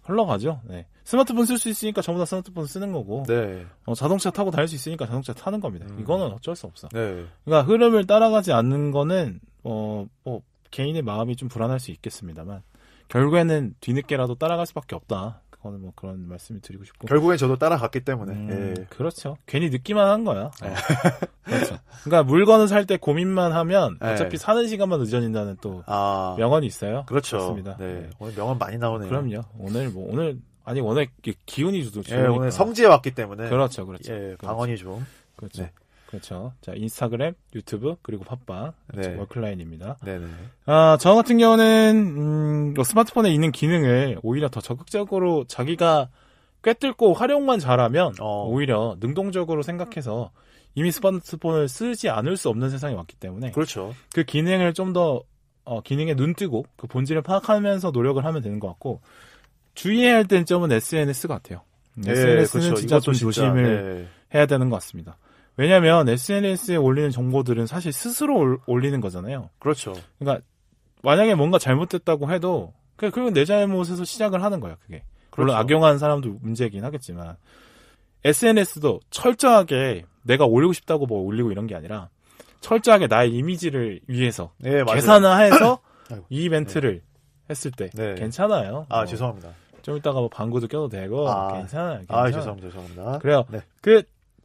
흘러가죠. 네. 스마트폰 쓸 수 있으니까 전부 다 스마트폰 쓰는 거고 자동차 타고 다닐 수 있으니까 자동차 타는 겁니다. 이거는 어쩔 수 없어. 그러니까 흐름을 따라가지 않는 거는 뭐 개인의 마음이 좀 불안할 수 있겠습니다만 결국에는 뒤늦게라도 따라갈 수밖에 없다. 그거는 뭐 그런 말씀을 드리고 싶고. 결국엔 저도 따라갔기 때문에. 그렇죠. 괜히 늦기만 한 거야. 그렇죠. 그러니까 물건을 살 때 고민만 하면 어차피 사는 시간만 늦어진다는 또 명언이 있어요. 그렇죠. 그렇습니다. 네. 오늘 명언 많이 나오네요. 그럼요. 오늘 기운이 좋으니까. 오늘 성지에 왔기 때문에. 그렇죠. 방언이 좀. 그렇죠. 그렇죠. 자, 인스타그램, 유튜브, 그리고 팟빵, 네. 워클라인입니다. 네네. 저 같은 경우는, 스마트폰에 있는 기능을 오히려 더 적극적으로 자기가 꿰뚫고 활용만 잘하면, 오히려 능동적으로 생각해서 이미 스마트폰을 쓰지 않을 수 없는 세상이 왔기 때문에. 그렇죠. 그 기능을 좀 더, 기능에 눈 뜨고 그 본질을 파악하면서 노력을 하면 되는 것 같고, 주의해야 할 때는 점은 SNS 같아요. SNS는 그렇죠. 진짜 좀 조심을 해야 되는 것 같습니다. 왜냐하면 SNS에 올리는 정보들은 사실 스스로 올리는 거잖아요. 그렇죠. 그러니까 만약에 뭔가 잘못됐다고 해도 그건 내 잘못에서 시작을 하는 거야. 그게 물론 그렇죠. 악용하는 사람도 문제이긴 하겠지만 SNS도 철저하게 내가 올리고 싶다고 뭐 올리고 이런 게 아니라 철저하게 나의 이미지를 위해서 계산화해서 이 이벤트를 했을 때 괜찮아요. 죄송합니다. 좀 이따가 뭐 방구도 껴도 되고 괜찮아요. 죄송합니다. 그래요. 그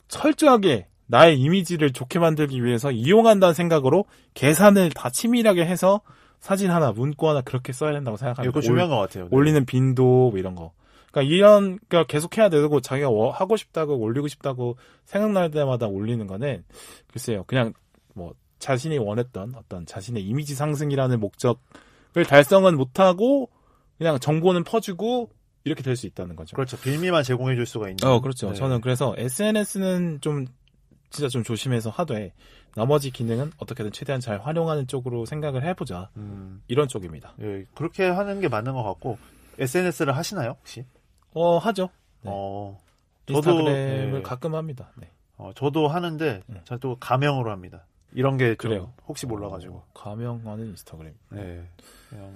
철저하게 나의 이미지를 좋게 만들기 위해서 이용한다는 생각으로 계산을 다 치밀하게 해서 사진 하나, 문구 하나 그렇게 써야 된다고 생각합니다. 이거 중요한 것 같아요. 올리는 빈도 뭐 이런 거. 그러니까 계속 해야 되고 자기가 하고 싶다고 올리고 싶다고 생각날 때마다 올리는 거는 글쎄요. 그냥 뭐 자신이 원했던 어떤 자신의 이미지 상승이라는 목적을 달성은 못하고 그냥 정보는 퍼주고 이렇게 될 수 있다는 거죠. 그렇죠. 빌미만 제공해 줄 수가 있는. 그렇죠. 저는 그래서 SNS는 진짜 좀 조심해서 하되 나머지 기능은 어떻게든 최대한 잘 활용하는 쪽으로 생각을 해보자. 이런 쪽입니다. 예, 그렇게 하는 게 맞는 것 같고 SNS를 하시나요 혹시? 하죠. 네. 인스타그램을 가끔 합니다. 네. 저도 하는데 저도 가명으로 합니다. 이런 게 그래요. 혹시 몰라가지고. 가명하는 인스타그램. 네. 그냥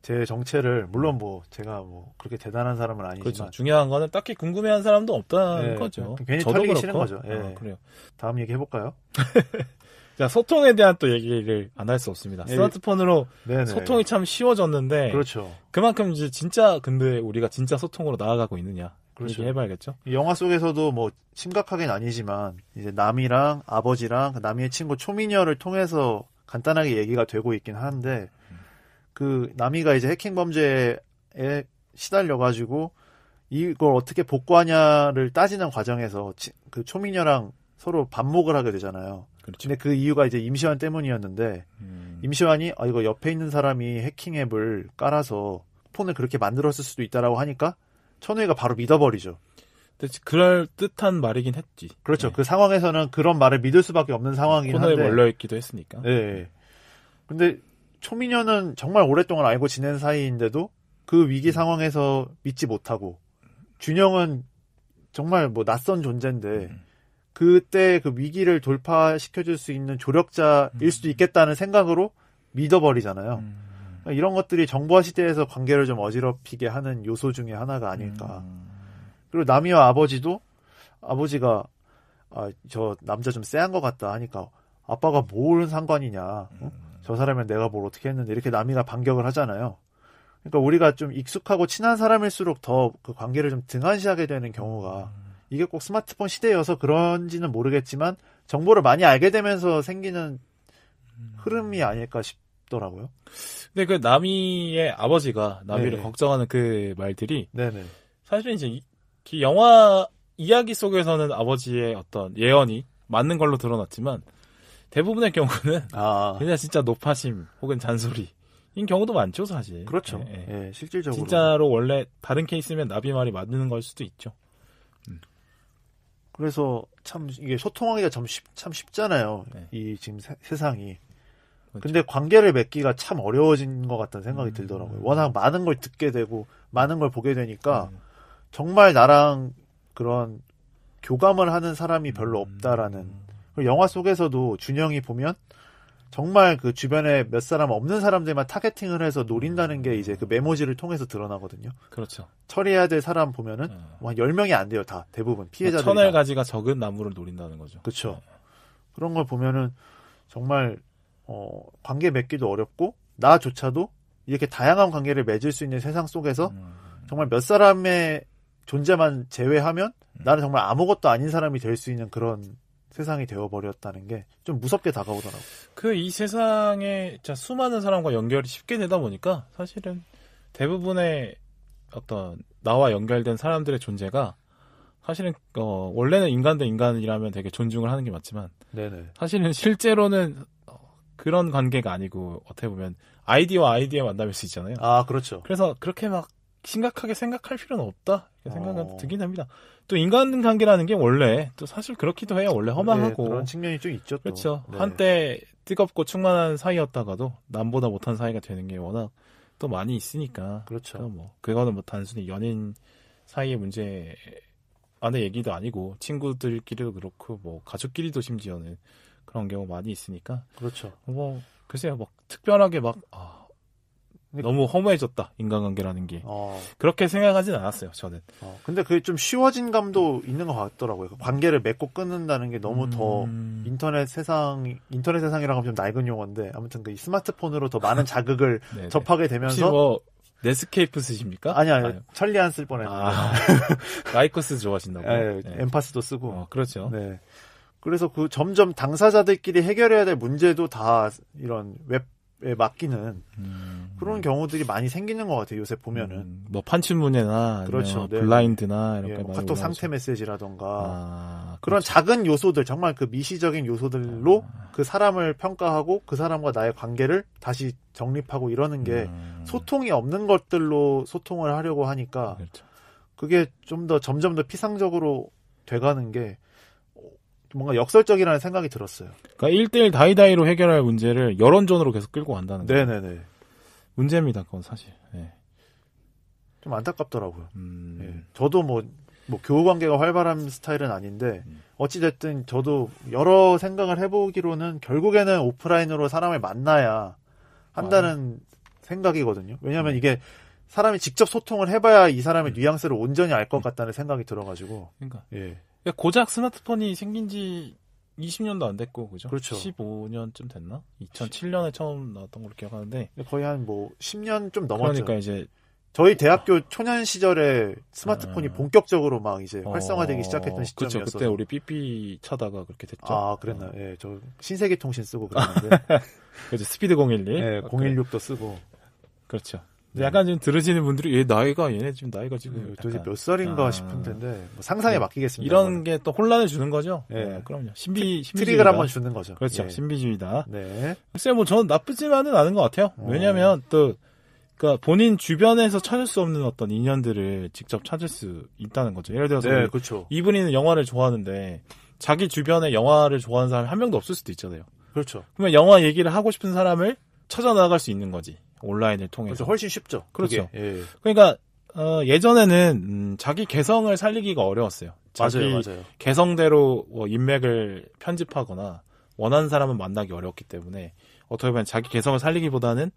제 정체를 물론 뭐 제가 뭐 그렇게 대단한 사람은 아니지만 그렇죠. 중요한 거는 딱히 궁금해하는 사람도 없다는 거죠. 괜히 털리기 싫은 거죠. 그래요. 다음 얘기 해볼까요? 자, 소통에 대한 또 얘기를 안 할 수 없습니다. 스마트폰으로 소통이 참 쉬워졌는데 그렇죠. 그만큼 이제 진짜 근데 우리가 진짜 소통으로 나아가고 있느냐 그렇죠. 얘기해봐야겠죠. 영화 속에서도 뭐 심각하게는 아니지만 이제 남이랑 아버지랑 남이의 친구 초미녀를 통해서 간단하게 얘기가 되고 있긴 한데 그 남이가 이제 해킹 범죄에 시달려가지고 이걸 어떻게 복구하냐를 따지는 과정에서 그 초미녀랑 서로 반목을 하게 되잖아요. 그렇죠. 근데 그 이유가 이제 임시완 때문이었는데 임시완이 이거 옆에 있는 사람이 해킹 앱을 깔아서 폰을 그렇게 만들었을 수도 있다라고 하니까 천우희가 바로 믿어버리죠. 그럴 듯한 말이긴 했지. 그렇죠. 그 상황에서는 그런 말을 믿을 수밖에 없는 상황이긴 한데. 코너에 몰려있기도 했으니까. 네. 근데 초미녀는 정말 오랫동안 알고 지낸 사이인데도 그 위기 상황에서 믿지 못하고 준영은 정말 뭐 낯선 존재인데 그때 그 위기를 돌파시켜줄 수 있는 조력자일 수도 있겠다는 생각으로 믿어버리잖아요. 이런 것들이 정보화 시대에서 관계를 좀 어지럽히게 하는 요소 중에 하나가 아닐까. 그리고 남이와 아버지도 아버지가 저 남자 좀 쎄한 것 같다 하니까 아빠가 뭘 상관이냐. 저 사람은 내가 뭘 어떻게 했는데 이렇게 남이가 반격을 하잖아요. 그러니까 우리가 좀 익숙하고 친한 사람일수록 더 그 관계를 좀 등한시하게 되는 경우가 이게 꼭 스마트폰 시대여서 그런지는 모르겠지만 정보를 많이 알게 되면서 생기는 흐름이 아닐까 싶더라고요. 근데 그 남이의 아버지가 남이를 걱정하는 그 말들이 사실은 이제 이 영화 이야기 속에서는 아버지의 어떤 예언이 맞는 걸로 드러났지만 대부분의 경우는 그냥 진짜 노파심 혹은 잔소리인 경우도 많죠, 사실. 그렇죠. 실질적으로. 진짜로 원래 다른 케이스면 나비 말이 맞는 걸 수도 있죠. 그래서 참 이게 소통하기가 참 쉽잖아요. 이 지금 세상이. 그렇죠. 근데 관계를 맺기가 참 어려워진 것 같다는 생각이 들더라고요. 워낙 많은 걸 듣게 되고 많은 걸 보게 되니까 정말 나랑 그런 교감을 하는 사람이 별로 없다라는. 영화 속에서도 준영이 보면 정말 그 주변에 몇 사람 없는 사람들만 타겟팅을 해서 노린다는 게 이제 그 메모지를 통해서 드러나거든요. 그렇죠. 처리해야 될 사람 보면은 한 10명이 안 돼요, 다. 대부분. 피해자들이. 천알 가지가 적은 나무를 노린다는 거죠. 그렇죠. 그런 걸 보면은 정말 관계 맺기도 어렵고 나조차도 이렇게 다양한 관계를 맺을 수 있는 세상 속에서 정말 몇 사람의 존재만 제외하면 나는 정말 아무것도 아닌 사람이 될 수 있는 그런 세상이 되어버렸다는 게 좀 무섭게 다가오더라고요. 이 세상에 수많은 사람과 연결이 쉽게 되다 보니까 사실은 대부분의 어떤 나와 연결된 사람들의 존재가 사실은 원래는 인간 대 인간이라면 되게 존중을 하는 게 맞지만 네네. 사실은 실제로는 그런 관계가 아니고 어떻게 보면 아이디와 아이디의 만남일 수 있잖아요. 아, 그렇죠. 그래서 그렇게 막 심각하게 생각할 필요는 없다 생각은 들긴 합니다. 또 인간관계라는 게 원래 또 사실 그렇기도 해요. 원래 험하고 네, 그런 측면이 좀 있죠. 또. 그렇죠. 네. 한때 뜨겁고 충만한 사이였다가도 남보다 못한 사이가 되는 게 워낙 또 많이 있으니까. 그렇죠. 뭐 그거는 뭐 단순히 연인 사이의 문제 안의 얘기도 아니고 친구들끼리도 그렇고 뭐 가족끼리도 심지어는 그런 경우 많이 있으니까. 그렇죠. 뭐 글쎄요, 막 특별하게 막 너무 허무해졌다 인간관계라는 게 그렇게 생각하진 않았어요 저는. 근데 그게 좀 쉬워진 감도 있는 것 같더라고요. 관계를 맺고 끊는다는 게 너무 더 인터넷 세상이라고 하면 좀 낡은 용어인데 아무튼 그 스마트폰으로 더 많은 자극을 접하게 되면서. 혹시 뭐 네스케이프 쓰십니까? 아니요. 천리안 쓸 뻔했는데. 라이커스 좋아하신다고? 네. 엠파스도 쓰고. 그렇죠. 네. 그래서 그 점점 당사자들끼리 해결해야 될 문제도 다 이런 웹에 맡기는 그런 경우들이 많이 생기는 것 같아요. 요새 보면은. 뭐 판춘문예나 그렇죠. 블라인드나 이렇게 뭐 카톡 상태 메시지라던가 그런 그렇죠. 작은 요소들 정말 그 미시적인 요소들로 그 사람을 평가하고 그 사람과 나의 관계를 다시 정립하고 이러는 게 소통이 없는 것들로 소통을 하려고 하니까 그렇죠. 그게 좀 더 점점 더 피상적으로 돼가는 게 뭔가 역설적이라는 생각이 들었어요. 그러니까 1대1 다이다이로 해결할 문제를 여론전으로 계속 끌고 간다는 거. 네네네. 문제입니다. 그건 사실. 네. 좀 안타깝더라고요. 네. 저도 뭐 교우관계가 활발한 스타일은 아닌데 어찌됐든 저도 여러 생각을 해보기로는 결국에는 오프라인으로 사람을 만나야 한다는 생각이거든요. 왜냐하면 이게 사람이 직접 소통을 해봐야 이 사람의 뉘앙스를 온전히 알 것 같다는 생각이 들어가지고. 그러니까. 예. 고작 스마트폰이 생긴 지 20년도 안 됐고, 그죠? 그렇죠. 15년쯤 됐나? 2007년에 처음 나왔던 걸로 기억하는데. 거의 한 10년 좀 넘었죠. 그러니까 이제. 저희 대학교 초년 시절에 스마트폰이 본격적으로 막 이제 활성화되기 시작했던 시점이었어요. 그렇죠. 그때 우리 삐삐 차다가 그렇게 됐죠. 그랬나요? 예, 저 신세계 통신 쓰고 그랬는데. 그렇죠. 스피드 012. 네, 016도 쓰고. 그렇죠. 약간 지금 들으시는 분들이 얘네 지금 나이가 지금 도대체 몇 살인가 싶은 텐데 뭐 상상에 맡기겠습니다. 이런 게 또 혼란을 주는 거죠. 네, 그럼요. 트릭을 한번 주는 거죠. 그렇죠. 신비주의다. 네. 글쎄 뭐 저는 나쁘지만은 않은 것 같아요. 왜냐하면 또 그러니까 본인 주변에서 찾을 수 없는 어떤 인연들을 직접 찾을 수 있다는 거죠. 예를 들어서 그렇죠. 이분이는 영화를 좋아하는데 자기 주변에 영화를 좋아하는 사람이 한 명도 없을 수도 있잖아요. 그렇죠. 그러면 영화 얘기를 하고 싶은 사람을 찾아 나갈 수 있는 거지. 온라인을 통해서. 그렇죠. 훨씬 쉽죠. 그렇죠. 예. 그러니까 예전에는 자기 개성을 살리기가 어려웠어요. 맞아요. 개성대로 인맥을 편집하거나 원하는 사람은 만나기 어렵기 때문에 어떻게 보면 자기 개성을 살리기보다는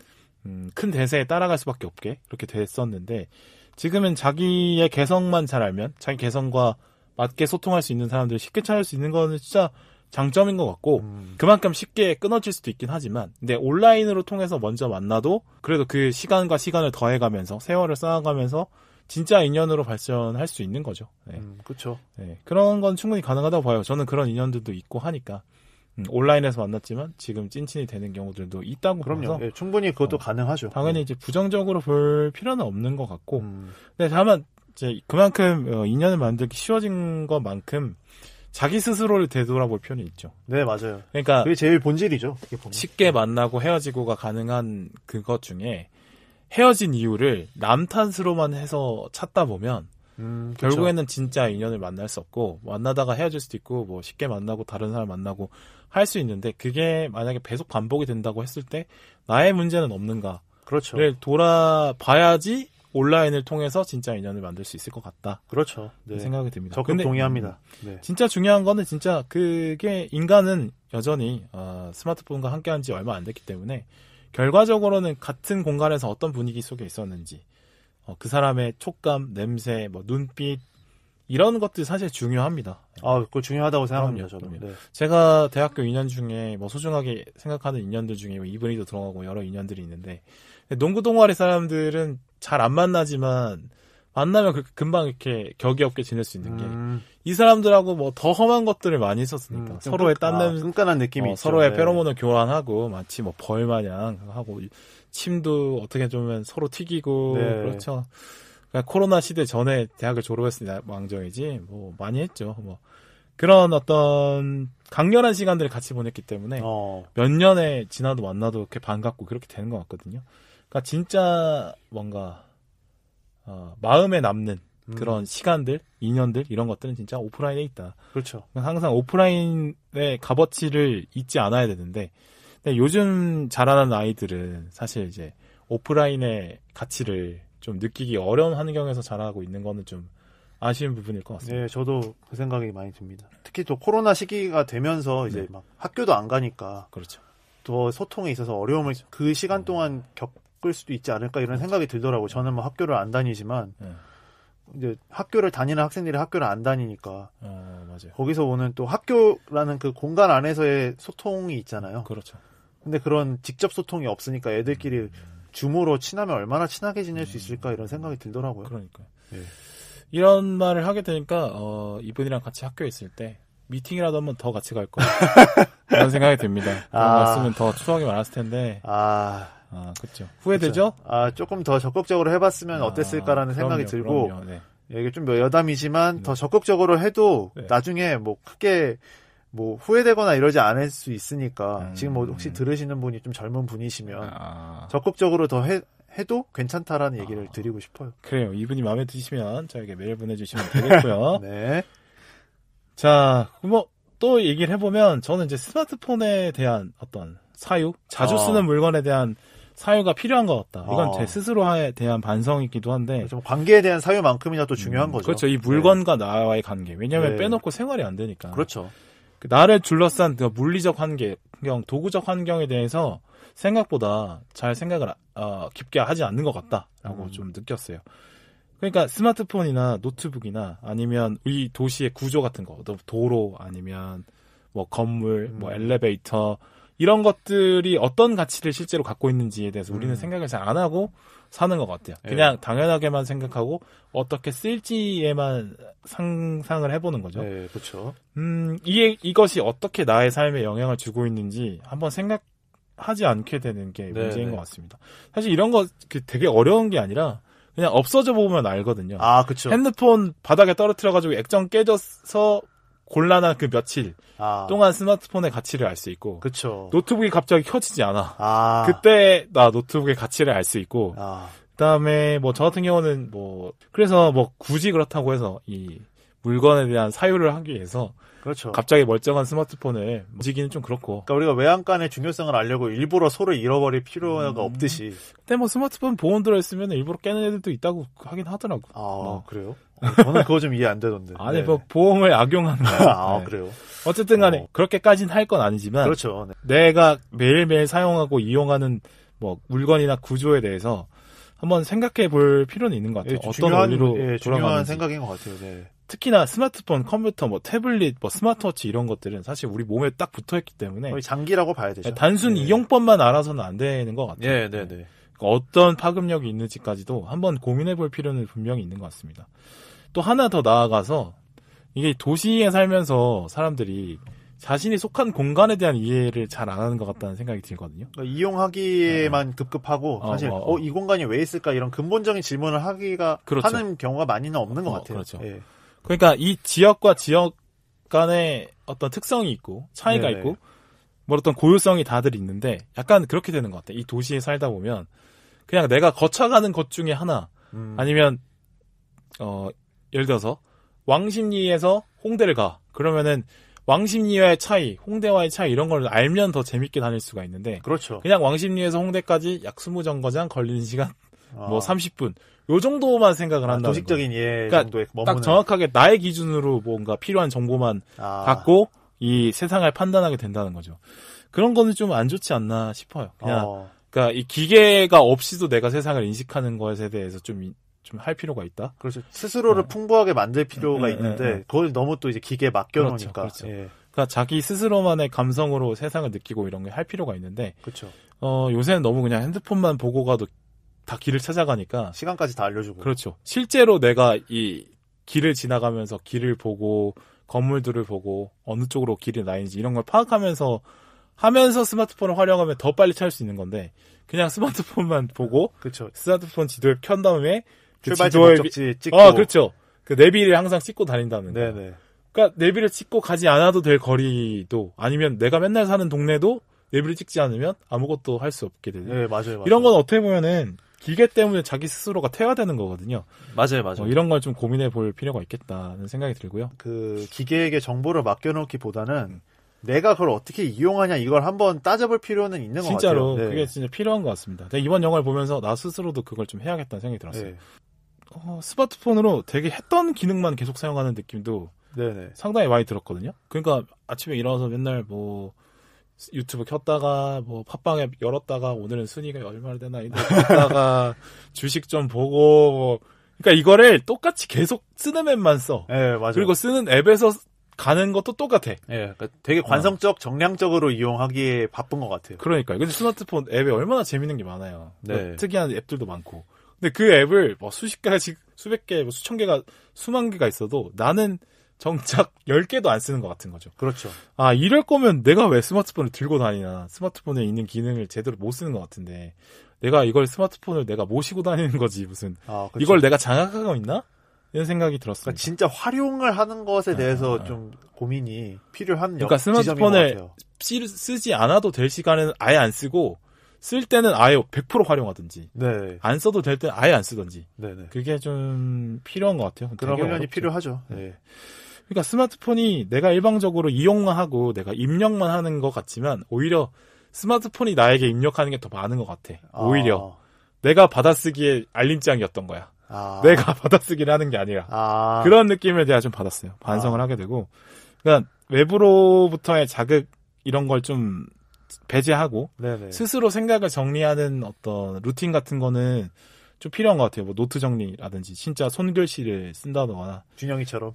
큰 대세에 따라갈 수밖에 없게 그렇게 됐었는데 지금은 자기의 개성만 잘 알면 자기 개성과 맞게 소통할 수 있는 사람들을 쉽게 찾을 수 있는 거는 진짜 장점인 것 같고 그만큼 쉽게 끊어질 수도 있긴 하지만 근데 온라인으로 통해서 먼저 만나도 그래도 그 시간과 시간을 더해가면서 세월을 쌓아가면서 진짜 인연으로 발전할 수 있는 거죠. 네. 그렇죠. 네. 그런 건 충분히 가능하다고 봐요. 저는 그런 인연들도 있고 하니까 온라인에서 만났지만 지금 찐친이 되는 경우들도 있다고 그럼요. 봐서 충분히 그것도 가능하죠. 당연히 이제 부정적으로 볼 필요는 없는 것 같고 근데 다만 이제 그만큼 인연을 만들기 쉬워진 것만큼 자기 스스로를 되돌아볼 필요는 있죠. 네, 맞아요. 그러니까 그게 제일 본질이죠. 쉽게 만나고 헤어지고가 가능한 그것 중에 헤어진 이유를 남 탓으로만 해서 찾다 보면 결국에는 진짜 인연을 만날 수 없고 만나다가 헤어질 수도 있고 뭐 쉽게 만나고 다른 사람 만나고 할 수 있는데 그게 만약에 계속 반복이 된다고 했을 때 나의 문제는 없는가를 그렇죠. 돌아봐야지 온라인을 통해서 진짜 인연을 만들 수 있을 것 같다. 그렇죠. 네. 생각이 듭니다. 적극 동의합니다. 네. 진짜 중요한 거는 진짜 그게 인간은 여전히 스마트폰과 함께한 지 얼마 안 됐기 때문에 결과적으로는 같은 공간에서 어떤 분위기 속에 있었는지 그 사람의 촉감, 냄새, 뭐 눈빛 이런 것들이 사실 중요합니다. 그거 중요하다고 생각합니다. 저도. 네. 제가 대학교 2년 중에 뭐 소중하게 생각하는 인연들 중에 뭐 이분이도 들어가고 여러 인연들이 있는데 농구 동아리 사람들은 잘 안 만나지만 만나면 금방 이렇게 격이 없게 지낼 수 있는 게 이 사람들하고 뭐 더 험한 것들을 많이 했었으니까 서로의 딴냄새 끈끈한 느낌이 있죠. 서로의 페로몬을 교환하고 마치 뭐 벌 마냥 하고 침도 어떻게 보면 서로 튀기고 그렇죠. 그러니까 코로나 시대 전에 대학을 졸업했을 망정이지 뭐 많이 했죠. 뭐 그런 어떤 강렬한 시간들을 같이 보냈기 때문에 몇 년에 지나도 만나도 이렇게 반갑고 그렇게 되는 것 같거든요. 그러니까 진짜 뭔가 마음에 남는 그런 시간들, 인연들 이런 것들은 진짜 오프라인에 있다. 그렇죠. 항상 오프라인의 값어치를 잊지 않아야 되는데 근데 요즘 자라는 아이들은 사실 이제 오프라인의 가치를 좀 느끼기 어려운 환경에서 자라고 있는 거는 좀 아쉬운 부분일 것 같습니다. 네, 저도 그 생각이 많이 듭니다. 특히 또 코로나 시기가 되면서 이제 막 학교도 안 가니까 그렇죠. 더 소통에 있어서 어려움을 그 시간 동안 겪을 수도 있지 않을까 이런 생각이 들더라고요. 저는 뭐 학교를 안 다니지만 이제 학교를 다니는 학생들이 학교를 안 다니니까 맞아요. 거기서 오는 또 학교라는 그 공간 안에서의 소통이 있잖아요. 그렇죠. 근데 그런 직접 소통이 없으니까 애들끼리 줌으로 친하면 얼마나 친하게 지낼 수 있을까 이런 생각이 들더라고요. 그러니까요. 예. 이런 말을 하게 되니까 이분이랑 같이 학교에 있을 때 미팅이라도 한번 더 같이 갈 거야. 그런 생각이 듭니다. 갔으면 더 추억이 많았을 텐데. 그렇죠. 후회되죠? 조금 더 적극적으로 해봤으면 어땠을까라는 생각이 들고. 그럼요, 네. 이게 좀 여담이지만 더 적극적으로 해도 나중에 뭐 크게 뭐 후회되거나 이러지 않을 수 있으니까 지금 뭐 혹시 들으시는 분이 좀 젊은 분이시면 적극적으로 더 해도 괜찮다라는 얘기를 드리고 싶어요. 그래요. 이분이 마음에 드시면 저에게 메일 보내주시면 되겠고요. 네. 자, 뭐 또 얘기를 해보면 저는 이제 스마트폰에 대한 어떤 사유, 자주 쓰는 물건에 대한 사유가 필요한 것 같다. 이건 제 스스로에 대한 반성이기도 한데 좀 관계에 대한 사유만큼이나 또 중요한 거죠. 그렇죠. 이 물건과 나와의 관계. 왜냐하면 빼놓고 생활이 안 되니까. 그렇죠. 나를 둘러싼 그 물리적 환경, 도구적 환경에 대해서 생각보다 잘 생각을 깊게 하지 않는 것 같다라고 좀 느꼈어요. 그러니까 스마트폰이나 노트북이나 아니면 이 도시의 구조 같은 거, 도로 아니면 뭐 건물, 뭐 엘리베이터 이런 것들이 어떤 가치를 실제로 갖고 있는지에 대해서 우리는 생각을 잘 안 하고 사는 것 같아요. 그냥 당연하게만 생각하고 어떻게 쓸지에만 상상을 해보는 거죠. 네, 그렇죠. 이것이 어떻게 나의 삶에 영향을 주고 있는지 한번 생각하지 않게 되는 게 문제인 것 같습니다. 사실 이런 거 되게 어려운 게 아니라 그냥 없어져 보면 알거든요. 그렇죠. 핸드폰 바닥에 떨어뜨려가지고 액정 깨져서 곤란한 그 며칠 동안 스마트폰의 가치를 알 수 있고, 그렇죠. 노트북이 갑자기 켜지지 않아. 그때 나 노트북의 가치를 알 수 있고, 그다음에 뭐 저 같은 경우는 뭐 그래서 뭐 굳이 그렇다고 해서 이 물건에 대한 사유를 하기 위해서 그렇죠. 갑자기 멀쩡한 스마트폰을 움직이는 좀 그렇고. 그러니까 우리가 외양간의 중요성을 알려고 일부러 서로 잃어버릴 필요가 없듯이. 근데 뭐 스마트폰 보온 들어있으면 일부러 깨는 애들도 있다고 하긴 하더라고. 그래요? 저는 그거 좀 이해 안 되던데. 아니, 뭐 보험을 악용하는 거. 그래요? 어쨌든 간에 그렇게까지는 할 건 아니지만. 그렇죠. 내가 매일매일 사용하고 이용하는 뭐 물건이나 구조에 대해서 한번 생각해 볼 필요는 있는 것 같아요. 어떤 원리로 중요한 생각인 것 같아요. 네. 특히나 스마트폰, 컴퓨터, 뭐 태블릿, 뭐 스마트워치 이런 것들은 사실 우리 몸에 딱 붙어있기 때문에 거의 장기라고 봐야 되죠. 단순 이용법만 알아서는 안 되는 것 같아요. 네. 그러니까 어떤 파급력이 있는지까지도 한번 고민해 볼 필요는 분명히 있는 것 같습니다. 또 하나 더 나아가서 이게 도시에 살면서 사람들이 자신이 속한 공간에 대한 이해를 잘 안 하는 것 같다는 생각이 들거든요. 그러니까 이용하기에만 급급하고 사실 이 공간이 왜 있을까 이런 근본적인 질문을 하는 경우가 많이는 없는 것 같아요. 그렇죠. 그러니까 이 지역과 지역 간의 어떤 특성이 있고 차이가 있고 뭐 어떤 고유성이 다들 있는데 약간 그렇게 되는 것 같아요. 이 도시에 살다 보면 그냥 내가 거쳐가는 것 중에 하나 아니면 예를 들어서 왕십리에서 홍대를 가. 그러면은 왕십리와의 차이, 홍대와의 차이 이런 걸 알면 더 재밌게 다닐 수가 있는데 그렇죠. 그냥 왕십리에서 홍대까지 약 20정거장 걸리는 시간 뭐 30분 요 정도만 생각을 한다는 도식적인 거예요. 이해 그러니까 정도에 머무는. 딱 정확하게 나의 기준으로 뭔가 필요한 정보만 갖고 이 세상을 판단하게 된다는 거죠. 그런 거는 좀 안 좋지 않나 싶어요. 그냥 그러니까 이 기계가 없이도 내가 세상을 인식하는 것에 대해서 좀 할 필요가 있다. 그렇죠. 스스로를 풍부하게 만들 필요가 있는데 그걸 너무 또 이제 기계에 맡겨놓으니까. 그렇죠. 그러니까 자기 스스로만의 감성으로 세상을 느끼고 이런 게 할 필요가 있는데. 그렇죠. 요새는 너무 그냥 핸드폰만 보고 가도 다 길을 찾아가니까. 시간까지 다 알려주고. 그렇죠. 실제로 내가 이 길을 지나가면서 길을 보고 건물들을 보고 어느 쪽으로 길이 나있는지 이런 걸 파악하면서 스마트폰을 활용하면 더 빨리 찾을 수 있는 건데 그냥 스마트폰만 보고 그렇죠. 스마트폰 지도에 켠 다음에 출발지 목적지 찍고. 그렇죠. 그 내비를 항상 찍고 다닌다는 거. 네네. 그러니까 내비를 찍고 가지 않아도 될 거리도 아니면 내가 맨날 사는 동네도 내비를 찍지 않으면 아무것도 할 수 없게 되는. 네, 맞아요. 이런 건 어떻게 보면은 기계 때문에 자기 스스로가 퇴화되는 거거든요. 맞아요. 이런 걸 좀 고민해 볼 필요가 있겠다는 생각이 들고요. 그 기계에게 정보를 맡겨놓기보다는 내가 그걸 어떻게 이용하냐 이걸 한번 따져볼 필요는 있는 것 같아요. 진짜로 그게 진짜 필요한 것 같습니다. 이번 영화를 보면서 나 스스로도 그걸 좀 해야겠다는 생각이 들었어요. 네. 스마트폰으로 되게 했던 기능만 계속 사용하는 느낌도 네네. 상당히 많이 들었거든요. 그러니까 아침에 일어나서 맨날 뭐 유튜브 켰다가 뭐 팟빵 앱 열었다가 오늘은 순위가 얼마나 되나 이거 켰다가 주식 좀 보고 그러니까 이거를 똑같이 계속 쓰는 앱만 써. 네, 맞아요. 그리고 쓰는 앱에서 가는 것도 똑같아. 네, 그러니까 되게 관성적, 정량적으로 이용하기에 바쁜 것 같아요. 그러니까. 근데 스마트폰 앱에 얼마나 재밌는 게 많아요. 네. 특이한 앱들도 많고. 근데 그 앱을 뭐 수십 가지, 수백 개, 뭐 수천 개가, 수만 개가 있어도 나는 정작 10개도 안 쓰는 것 같은 거죠. 그렇죠. 이럴 거면 내가 왜 스마트폰을 들고 다니나. 스마트폰에 있는 기능을 제대로 못 쓰는 것 같은데. 내가 이걸 스마트폰을 내가 모시고 다니는 거지, 무슨. 그렇죠. 이걸 내가 장악하고 있나? 이런 생각이 들었어요. 그러니까 진짜 활용을 하는 것에 대해서 좀 고민이 필요한 그러니까 스마트폰을 쓰지 않아도 될 시간에는 아예 안 쓰고 쓸 때는 아예 100% 활용하든지 네. 안 써도 될 때는 아예 안 쓰든지 네네. 그게 좀 필요한 것 같아요. 그런 훈련이 필요하죠. 네. 그러니까 스마트폰이 내가 일방적으로 이용만 하고 내가 입력만 하는 것 같지만 오히려 스마트폰이 나에게 입력하는 게 더 많은 것 같아. 오히려 내가 받아쓰기에 알림장이었던 거야. 내가 받아쓰기를 하는 게 아니라 그런 느낌을 내가 좀 받았어요. 반성을 하게 되고 그러니까 외부로부터의 자극 이런 걸 좀 배제하고 네네. 스스로 생각을 정리하는 어떤 루틴 같은 거는 좀 필요한 것 같아요. 뭐 노트 정리라든지 진짜 손글씨를 쓴다거나 준영이처럼.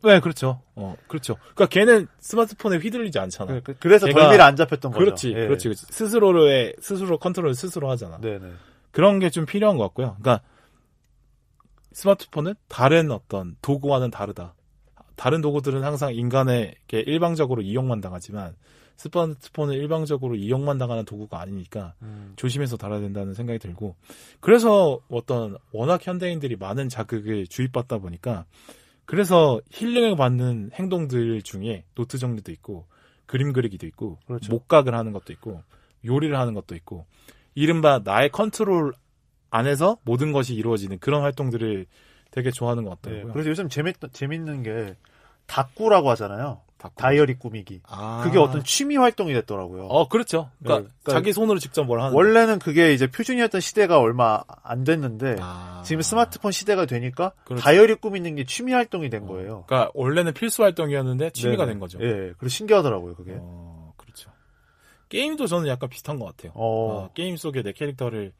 네, 그렇죠. 그렇죠. 그러니까 걔는 스마트폰에 휘둘리지 않잖아. 그래서 덜미를 안 잡혔던 거죠. 그렇지. 스스로 컨트롤을 스스로 하잖아. 네네. 그런 게 좀 필요한 것 같고요. 그러니까 스마트폰은 다른 어떤 도구와는 다르다. 다른 도구들은 항상 인간에게 일방적으로 이용만 당하지만 스마트폰은 일방적으로 이용만 당하는 도구가 아니니까 조심해서 다뤄야 된다는 생각이 들고 그래서 어떤 워낙 현대인들이 많은 자극을 주입받다 보니까 그래서 힐링을 받는 행동들 중에 노트 정리도 있고 그림 그리기도 있고 그렇죠. 목각을 하는 것도 있고 요리를 하는 것도 있고 이른바 나의 컨트롤 안에서 모든 것이 이루어지는 그런 활동들을 되게 좋아하는 것 같더라고요. 네, 그래서 요즘 재밌는 게 다꾸라고 하잖아요. 다이어리 꾸미기. 그게 어떤 취미 활동이 됐더라고요. 그렇죠. 그러니까 자기 손으로 직접 뭘 하는. 원래는 그게 이제 표준이었던 시대가 얼마 안 됐는데 지금 스마트폰 시대가 되니까 그렇죠. 다이어리 꾸미는 게 취미 활동이 된 거예요. 그러니까 원래는 필수 활동이었는데 취미가 된 거죠. 예. 그래서 신기하더라고요, 그게. 그렇죠. 게임도 저는 약간 비슷한 것 같아요. 게임 속에 내 캐릭터를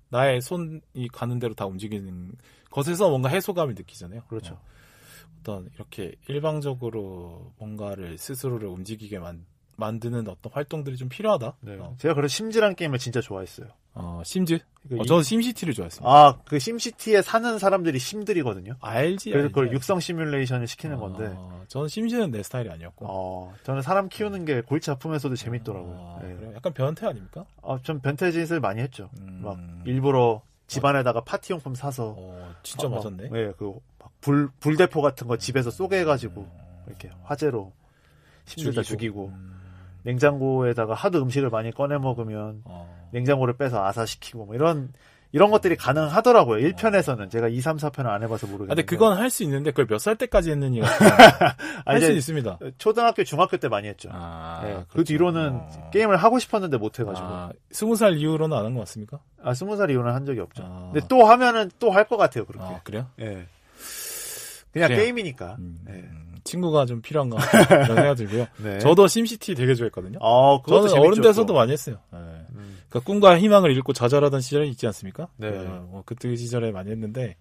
나의 손이 가는 대로 다 움직이는 것에서 뭔가 해소감을 느끼잖아요. 그렇죠. 어떤 이렇게 일방적으로 뭔가를 스스로를 움직이게 만드는 어떤 활동들이 좀 필요하다. 네. 제가 그런 심즈란 게임을 진짜 좋아했어요. 심즈? 저는 심시티를 좋아했습니다. 그 심시티에 사는 사람들이 심들이거든요. 알지. 그래서 그걸 육성 시뮬레이션을 시키는 건데. 저는 심즈는 내 스타일이 아니었고. 저는 사람 키우는 게 골치 아프면서도 재밌더라고요. 네. 그래요? 약간 변태 아닙니까? 전 변태짓을 많이 했죠. 막 일부러 집안에다가 파티용품 사서. 진짜 맞았네. 네, 불대포 같은 거 집에서 쏘게 해가지고 이렇게 화재로 심들다 죽이고 냉장고에다가 하도 음식을 많이 꺼내 먹으면 냉장고를 빼서 아사시키고 뭐 이런 것들이 가능하더라고요. 1편에서는 제가 2, 3, 4편을 안 해봐서 모르겠는데. 근데 그건 할 수 있는데 그걸 몇 살 때까지 했느니가 할 수 있습니다. 초등학교, 중학교 때 많이 했죠. 네, 그렇죠. 그 뒤로는 게임을 하고 싶었는데 못 해가지고. 20살 이후로는 안 한 것 같습니까? 20살 이후는 한 적이 없죠. 근데 또 하면은 또 할 것 같아요. 그렇게. 그래요? 네. 그냥 그래요. 게임이니까. 친구가 좀 필요한 것 같아요. 이런 생각 들고요. 네. 저도 심시티 되게 좋아했거든요. 그것도 저는 어른 돼서도 많이 했어요. 네. 그러니까 꿈과 희망을 잃고 좌절하던 시절이 있지 않습니까? 네. 그때 시절에 많이 했는데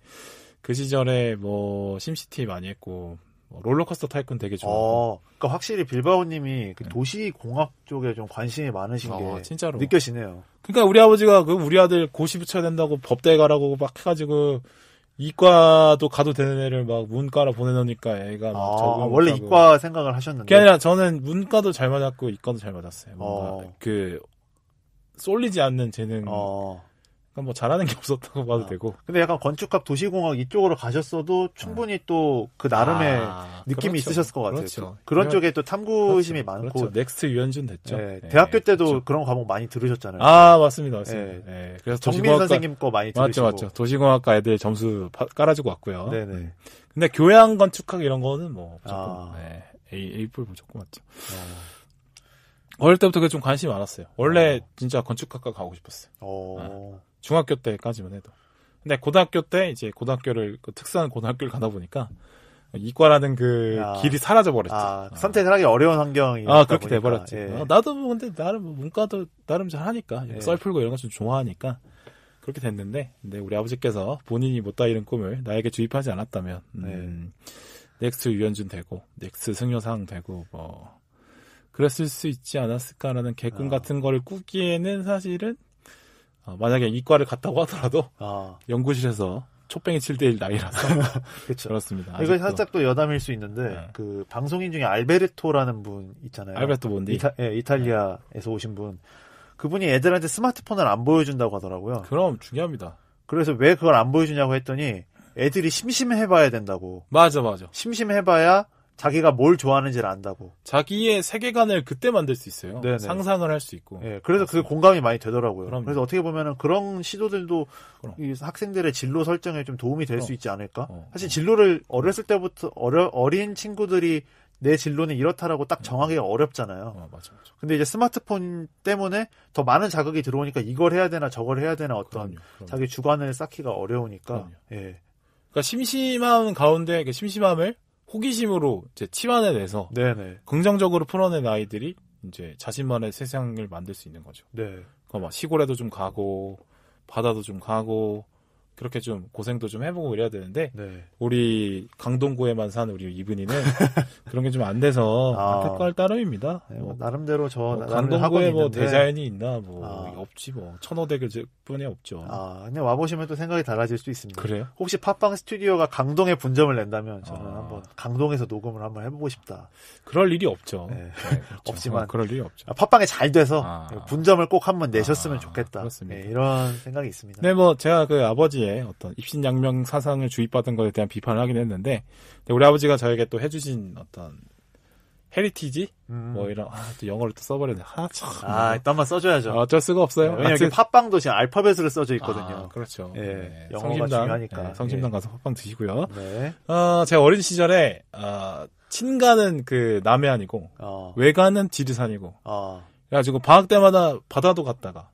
그 시절에 뭐 심시티 많이 했고 롤러코스터 타이쿤 되게 좋아하고. 그러니까 확실히 빌바오님이 그 도시공학 쪽에 좀 관심이 많으신 게 진짜로 느껴지네요. 그러니까 우리 아버지가 우리 아들 고시 붙여야 된다고 법대에 가라고 막 해가지고. 이과도 가도 되는 애를 막 문과로 보내놓으니까 애가 막 적응 원래 못하고. 이과 생각을 하셨는데 그게 아니라 저는 문과도 잘 맞았고 이과도 잘 맞았어요. 뭔가 쏠리지 않는 재능 그러니까 뭐 잘하는 게 없었다고 봐도 되고. 근데 약간 건축학, 도시공학 이쪽으로 가셨어도 충분히 또 그 나름의 느낌이 그렇죠. 있으셨을 것 같아요. 그렇죠. 그런 쪽에 또 탐구심이 그렇죠. 많고. 그렇죠. 넥스트 유현준 됐죠. 네. 대학교 때도 그렇죠. 그런 과목 많이 들으셨잖아요. 맞습니다. 그래서 정민 선생님 거 많이 들으시고. 맞죠. 도시공학과 애들 점수 깔아주고 왔고요. 네네. 근데 교양 건축학 이런 거는 뭐 무조건 A+뿔 무조건 맞죠. 어릴 때부터 그게 좀 관심이 많았어요. 원래 진짜 건축학과 가고 싶었어요. 중학교 때까지만 해도. 근데 고등학교 때 이제 고등학교를 특수한 고등학교를 가다 보니까 이과라는 그 길이 사라져 버렸죠. 선택을 하기 어려운 환경이 그렇게 돼 버렸지. 나도 근데 나름 문과도 나름 잘 하니까 썰 풀고 이런 거 좀 좋아하니까 그렇게 됐는데, 근데 우리 아버지께서 본인이 못다 이룬 꿈을 나에게 주입하지 않았다면 넥스트 유현준 되고 넥스트 승려상 되고 뭐 그랬을 수 있지 않았을까라는 개꿈 같은 거를 꾸기에는 사실은 만약에 이과를 갔다고 하더라도 연구실에서 초뱅이 7대1 나이라서 그렇죠. 그렇습니다. 이거 살짝 또 여담일 수 있는데 그 방송인 중에 알베르토라는 분 있잖아요. 알베르토 몬디. 이탈리아에서 오신 분. 그분이 애들한테 스마트폰을 안 보여준다고 하더라고요. 그럼 중요합니다. 그래서 왜 그걸 안 보여주냐고 했더니 애들이 심심해봐야 된다고. 맞아. 심심해봐야 자기가 뭘 좋아하는지를 안다고. 자기의 세계관을 그때 만들 수 있어요. 네네. 상상을 할 수 있고. 네, 그래서 그게 공감이 많이 되더라고요. 그럼요. 그래서 어떻게 보면은 그런 시도들도 이 학생들의 진로 설정에 좀 도움이 될 수 있지 않을까? 사실 진로를 어렸을 때부터 어린 친구들이 내 진로는 이렇다라고 딱 정하기가 어렵잖아요. 맞아. 근데 이제 스마트폰 때문에 더 많은 자극이 들어오니까 이걸 해야 되나 저걸 해야 되나 어떤 그럼요. 자기 주관을 쌓기가 어려우니까. 예. 그러니까 심심한 가운데 그 심심함을 호기심으로 이제 치환해내서 네네. 긍정적으로 풀어낸 아이들이 이제 자신만의 세상을 만들 수 있는 거죠. 네. 그러니까 막 시골에도 좀 가고 바다도 좀 가고 그렇게 좀 고생도 좀 해보고 이래야 되는데 우리 강동구에만 사는 우리 이분이는 그런 게 좀 안 돼서 안타까울 따름입니다. 뭐 나름대로 강동구에 뭐 대자연이 있나 없지 뭐 천호대교 뿐이 없죠. 근데 와보시면 또 생각이 달라질 수 있습니다. 그래요? 혹시 팟빵 스튜디오가 강동에 분점을 낸다면 저는 한번 강동에서 녹음을 한번 해보고 싶다. 그럴 일이 없죠. 네. 그렇죠. 없지만 그럴 일이 없죠. 팟빵에 잘 돼서 분점을 꼭 한번 내셨으면 좋겠다. 그렇습니다. 이런 생각이 있습니다. 네, 뭐 제가 그 아버지의 어떤 입신양명 사상을 주입받은 것에 대한 비판을 하긴 했는데 우리 아버지가 저에게 또 해주신 어떤 헤리티지 뭐 이런 또 영어를 또 써버렸네. 또 한번 써줘야죠. 어쩔 수가 없어요. 왜냐면 이게 팟빵도 지금 알파벳으로 써져 있거든요. 그렇죠. 네, 영어가 중요하니까. 성심당 가서 팟빵 드시고요. 네. 제가 어린 시절에 친가는 그 남해안이고 외가는 지리산이고 그래가지고 방학 때마다 바다도 갔다가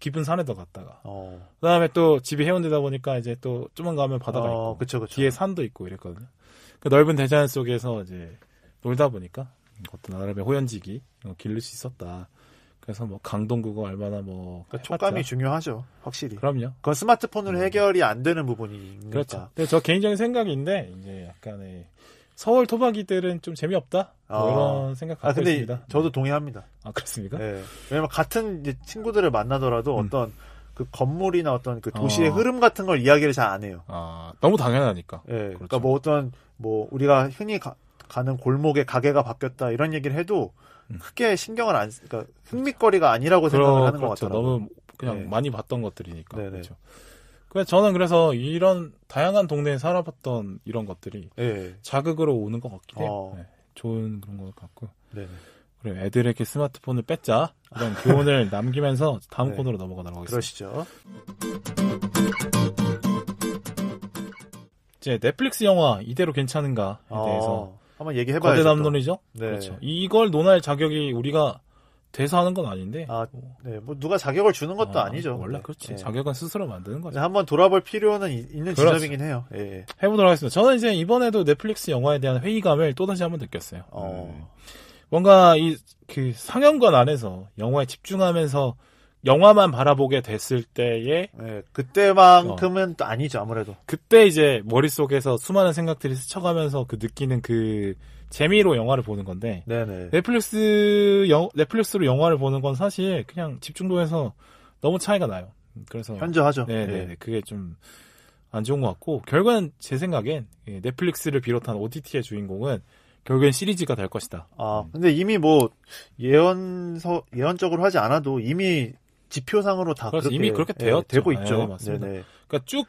깊은 산에도 갔다가 그다음에 또 집이 해운대다 보니까 이제 또 좀만 가면 바다가 있고 그쵸. 뒤에 산도 있고 이랬거든요. 그 넓은 대자연 속에서 이제 놀다 보니까 어떤 나름의 호연지기 기를 수 있었다. 그래서 뭐 강동구가 얼마나 뭐 촉감이 중요하죠, 확실히. 그럼요. 그건 스마트폰으로 해결이 안 되는 부분이니까. 그렇죠. 근데 저 개인적인 생각인데 이제 약간의 서울 토박이들은 좀 재미없다? 뭐 이런 생각 갖고 근데 있습니다. 저도 동의합니다. 그렇습니까? 네. 왜냐면 같은 이제 친구들을 만나더라도 어떤 그 건물이나 어떤 그 도시의 흐름 같은 걸 이야기를 잘 안 해요. 너무 당연하니까. 네. 그렇죠. 그러니까 뭐 어떤 우리가 흔히 가는 골목에 가게가 바뀌었다 이런 얘기를 해도 크게 신경을 그러니까 흥미거리가 아니라고 생각을 하는 것 같더라고요. 너무 그냥 많이 봤던 것들이니까. 그렇죠. 저는 그래서 이런 다양한 동네에 살아봤던 이런 것들이 자극으로 오는 것 같긴 해요. 좋은 그런 것 같고. 그래 애들에게 스마트폰을 뺏자 이런 교훈을 남기면서 다음 코너로 넘어가도록 하겠습니다. 그러시죠. 이제 넷플릭스 영화 이대로 괜찮은가에 대해서 한번 얘기해봐야죠. 거대 담론이죠. 네. 그렇죠. 이걸 논할 자격이 우리가 돼서 하는 건 아닌데. 뭐 누가 자격을 주는 것도 아니죠. 원래 그렇지. 자격은 스스로 만드는 거죠. 한번 돌아볼 필요는 있는 지점이긴 해요. 해보도록 하겠습니다. 저는 이제 이번에도 넷플릭스 영화에 대한 회의감을 또다시 한번 느꼈어요. 뭔가 그 상영관 안에서 영화에 집중하면서 영화만 바라보게 됐을 때에 그때만큼은 또 아니죠, 아무래도. 그때 이제 머릿속에서 수많은 생각들이 스쳐가면서 그 느끼는 그 재미로 영화를 보는 건데 넷플릭스로 영화를 보는 건 사실 그냥 집중도에서 너무 차이가 나요. 그래서 현저하죠. 네. 그게 좀 안 좋은 것 같고 결국엔 제 생각엔 넷플릭스를 비롯한 OTT의 주인공은 결국엔 시리즈가 될 것이다. 근데 이미 뭐 예언적으로 하지 않아도 이미 지표상으로 다 그렇죠. 그렇게 이미 그렇게 되고 있죠. 네, 맞습니다. 네네. 그러니까 쭉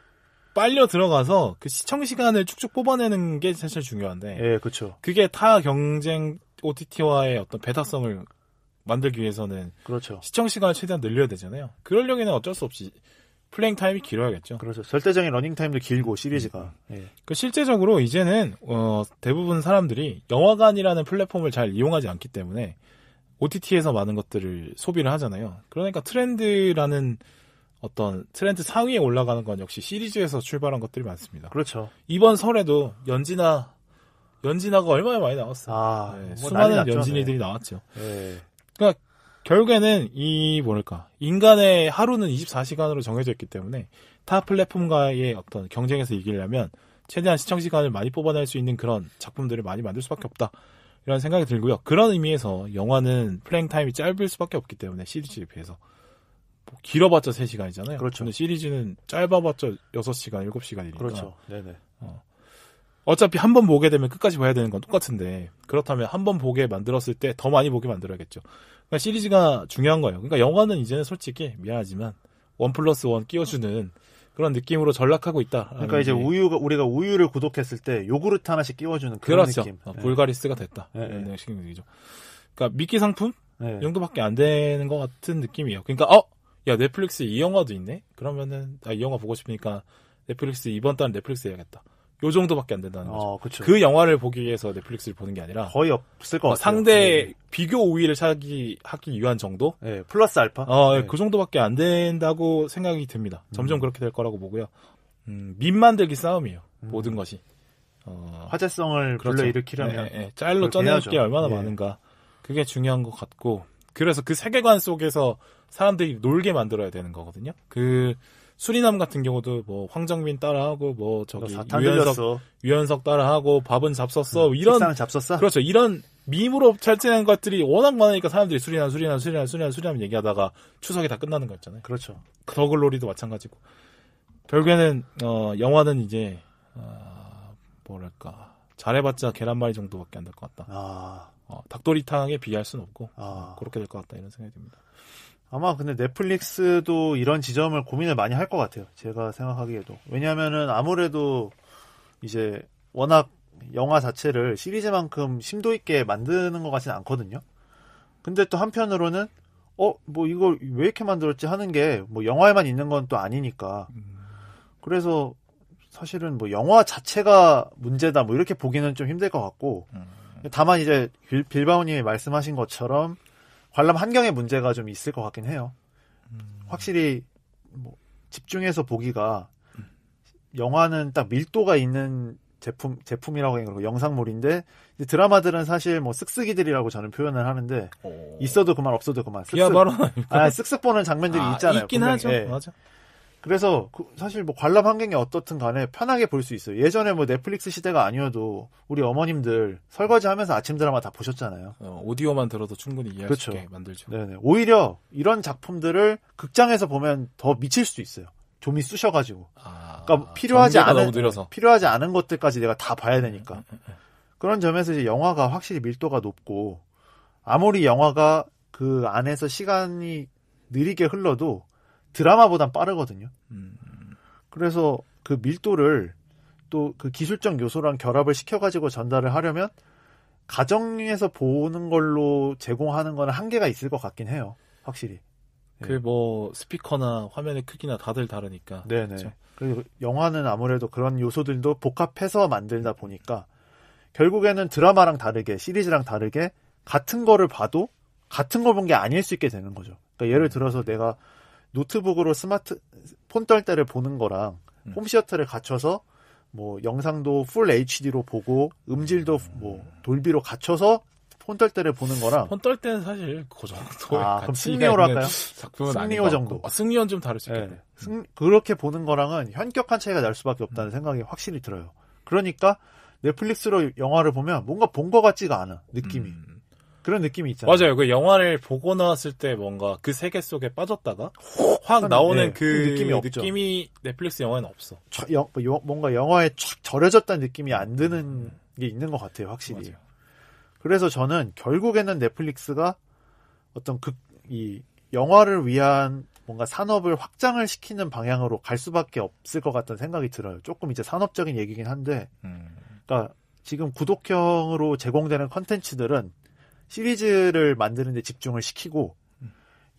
빨려 들어가서 그 시청 시간을 쭉쭉 뽑아내는 게 사실 중요한데. 예, 그렇죠. 그게 타 경쟁 OTT와의 어떤 배타성을 만들기 위해서는 그렇죠. 시청 시간을 최대한 늘려야 되잖아요. 그러려면 어쩔 수 없이 플레잉 타임이 길어야겠죠. 그렇죠. 절대적인 러닝 타임도 길고 시리즈가. 예. 그 실제적으로 이제는 대부분 사람들이 영화관이라는 플랫폼을 잘 이용하지 않기 때문에 OTT에서 많은 것들을 소비를 하잖아요. 그러니까 트렌드라는 어떤 트렌드 상위에 올라가는 건 역시 시리즈에서 출발한 것들이 많습니다. 그렇죠. 이번 설에도 연진아가 얼마나 많이 나왔어요. 뭐 수많은 연진이들이 나왔죠. 예. 그러니까 결국에는 인간의 하루는 24시간으로 정해져 있기 때문에 타 플랫폼과의 어떤 경쟁에서 이기려면 최대한 시청 시간을 많이 뽑아낼 수 있는 그런 작품들을 많이 만들 수밖에 없다. 이런 생각이 들고요. 그런 의미에서 영화는 플레잉 타임이 짧을 수밖에 없기 때문에 시리즈에 비해서 뭐 길어봤자 3시간이잖아요. 그렇죠. 근데 시리즈는 짧아봤자 6시간, 7시간이니까. 그렇죠. 네네. 어차피 한 번 보게 되면 끝까지 봐야 되는 건 똑같은데 그렇다면 한 번 보게 만들었을 때 더 많이 보게 만들어야겠죠. 그러니까 시리즈가 중요한 거예요. 그러니까 영화는 이제는 솔직히 미안하지만 1+1 끼워주는 그런 느낌으로 전락하고 있다. 그러니까 이제 우리가 우유를 구독했을 때 요구르트 하나씩 끼워주는 그런 그렇죠. 느낌. 불가리스가 됐다. 이런 식이죠. 그러니까 미끼 상품 이 정도밖에 안 되는 것 같은 느낌이에요. 그러니까 야 넷플릭스 이 영화도 있네. 그러면은 이 영화 보고 싶으니까 넷플릭스 이번 달 넷플릭스 해야겠다. 요 정도밖에 안 된다는 거죠. 그쵸. 그 영화를 보기 위해서 넷플릭스를 보는 게 아니라 거의 없을 것 같아요. 상대 비교 우위를 하기 위한 정도? 네, 플러스 알파? 그 정도밖에 안 된다고 생각이 듭니다. 점점 그렇게 될 거라고 보고요. 밈 만들기 싸움이에요. 모든 것이. 화제성을 그렇죠. 불러일으키려면 짤로 쪄낼 게 얼마나 많은가. 그게 중요한 것 같고 그래서 그 세계관 속에서 사람들이 놀게 만들어야 되는 거거든요. 그 수리남 같은 경우도 뭐 황정민 따라하고 뭐 저기 유연석 따라하고 밥은 잡섰어 이런 식사는 잡섰어? 그렇죠. 이런 밈으로 찰진한 것들이 워낙 많으니까 사람들이 수리남 얘기하다가 추석이 다 끝나는 거 있잖아요. 그렇죠. 더글로리도 마찬가지고 결국에는 영화는 이제 뭐랄까 잘해봤자 계란말이 정도밖에 안 될 것 같다. 닭도리탕에 비할 수는 없고 그렇게 될 것 같다 이런 생각이 듭니다. 아마 근데 넷플릭스도 이런 지점을 고민을 많이 할 것 같아요. 제가 생각하기에도. 왜냐하면은 아무래도 이제 워낙 영화 자체를 시리즈만큼 심도 있게 만드는 것 같지는 않거든요. 근데 또 한편으로는 뭐 이걸 왜 이렇게 만들었지 하는 게 뭐 영화에만 있는 건 또 아니니까. 그래서 사실은 뭐 영화 자체가 문제다 뭐 이렇게 보기는 좀 힘들 것 같고. 다만 이제 빌바오님이 말씀하신 것처럼 관람 환경의 문제가 좀 있을 것 같긴 해요. 확실히 뭐 집중해서 보기가 영화는 딱 밀도가 있는 제품이라고 하는 거고 영상물인데 드라마들은 사실 뭐 쓱쓱이들이라고 저는 표현을 하는데 있어도 그만 없어도 그만 쓱쓱 보는 장면들이 있잖아요. 있긴 분명히. 하죠. 맞아. 그래서 사실 뭐 관람 환경이 어떻든 간에 편하게 볼 수 있어요. 예전에 뭐 넷플릭스 시대가 아니어도 우리 어머님들 설거지하면서 아침 드라마 다 보셨잖아요. 오디오만 들어도 충분히 이해할 수 있게 그렇죠. 만들죠. 네네. 오히려 이런 작품들을 극장에서 보면 더 미칠 수도 있어요. 좀이 쑤셔가지고. 그러니까 필요하지 않은 것들까지 내가 다 봐야 되니까. 그런 점에서 이제 영화가 확실히 밀도가 높고 아무리 영화가 그 안에서 시간이 느리게 흘러도 드라마보단 빠르거든요. 그래서 그 밀도를 또 그 기술적 요소랑 결합을 시켜가지고 전달을 하려면 가정에서 보는 걸로 제공하는 거는 한계가 있을 것 같긴 해요. 확실히. 그 뭐 스피커나 화면의 크기나 다들 다르니까. 네네. 그렇죠? 그리고 영화는 아무래도 그런 요소들도 복합해서 만들다 보니까 결국에는 드라마랑 다르게 시리즈랑 다르게 같은 거를 봐도 같은 걸 본 게 아닐 수 있게 되는 거죠. 그러니까 예를 들어서 내가 노트북으로 폰 떨 때를 보는 거랑 홈시어터를 갖춰서 뭐 영상도 풀 HD로 보고 음질도 뭐 돌비로 갖춰서 폰 떨 때를 보는 거랑 폰 떨 때는 사실 그 정도 그럼 승리호로 할까요? 작품은 승리호 정도. 승리호는 좀 다를 수 있겠네. 그렇게 보는 거랑은 현격한 차이가 날 수밖에 없다는 생각이 확실히 들어요. 그러니까 넷플릭스로 영화를 보면 뭔가 본 것 같지가 않아 느낌이. 그런 느낌이 있잖아요. 맞아요. 그 영화를 보고 나왔을 때 뭔가 그 세계 속에 빠졌다가 확 나오는 그 느낌이 넷플릭스 영화에는 없어. 뭔가 영화에 촥 절여졌다는 느낌이 안 드는 게 있는 것 같아요. 확실히. 맞아요. 그래서 저는 결국에는 넷플릭스가 어떤 이 영화를 위한 뭔가 산업을 확장을 시키는 방향으로 갈 수밖에 없을 것 같다는 생각이 들어요. 조금 이제 산업적인 얘기긴 한데, 그러니까 지금 구독형으로 제공되는 컨텐츠들은 시리즈를 만드는 데 집중을 시키고,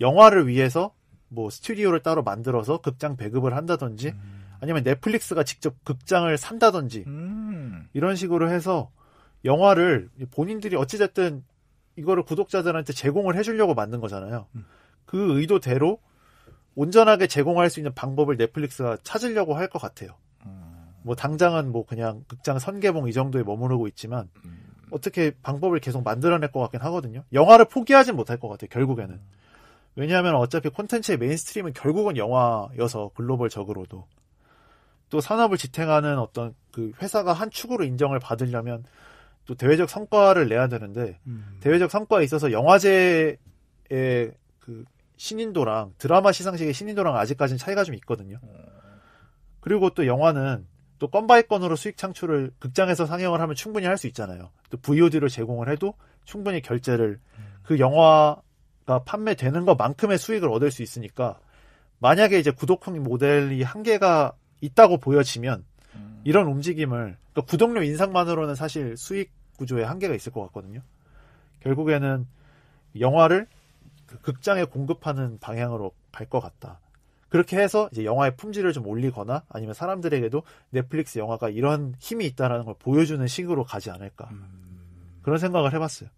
영화를 위해서 뭐 스튜디오를 따로 만들어서 극장 배급을 한다든지, 아니면 넷플릭스가 직접 극장을 산다든지, 이런 식으로 해서 영화를 본인들이 어찌됐든 이거를 구독자들한테 제공을 해주려고 만든 거잖아요. 그 의도대로 온전하게 제공할 수 있는 방법을 넷플릭스가 찾으려고 할 것 같아요. 뭐 당장은 뭐 그냥 극장 선개봉 이 정도에 머무르고 있지만 어떻게 방법을 계속 만들어낼 것 같긴 하거든요. 영화를 포기하진 못할 것 같아요. 결국에는. 왜냐하면 어차피 콘텐츠의 메인스트림은 결국은 영화여서 글로벌적으로도 또 산업을 지탱하는 어떤 그 회사가 한 축으로 인정을 받으려면 또 대외적 성과를 내야 되는데 대외적 성과에 있어서 영화제의 그 신인도랑 드라마 시상식의 신인도랑 아직까지는 차이가 좀 있거든요. 그리고 또 영화는 또 건바이 건으로 수익 창출을 극장에서 상영을 하면 충분히 할 수 있잖아요. 또 VOD를 제공을 해도 충분히 결제를 그 영화가 판매되는 것만큼의 수익을 얻을 수 있으니까 만약에 이제 구독형 모델이 한계가 있다고 보여지면 이런 움직임을 그러니까 구독료 인상만으로는 사실 수익 구조에 한계가 있을 것 같거든요. 결국에는 영화를 그 극장에 공급하는 방향으로 갈 것 같다. 그렇게 해서 이제 영화의 품질을 좀 올리거나 아니면 사람들에게도 넷플릭스 영화가 이런 힘이 있다라는 걸 보여주는 식으로 가지 않을까. 그런 생각을 해봤어요.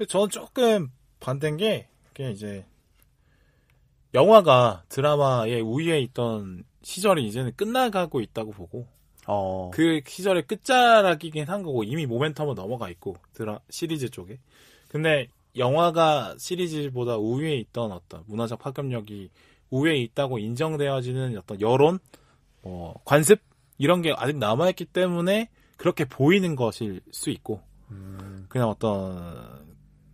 저는 조금 반대인 게 이제 영화가 드라마의 우위에 있던 시절이 이제는 끝나가고 있다고 보고 그 시절의 끝자락이긴 한 거고 이미 모멘텀은 넘어가 있고 시리즈 쪽에. 근데 영화가 시리즈보다 우위에 있던 어떤 문화적 파급력이 우위에 있다고 인정되어지는 어떤 여론, 관습 이런 게 아직 남아있기 때문에 그렇게 보이는 것일 수 있고 그냥 어떤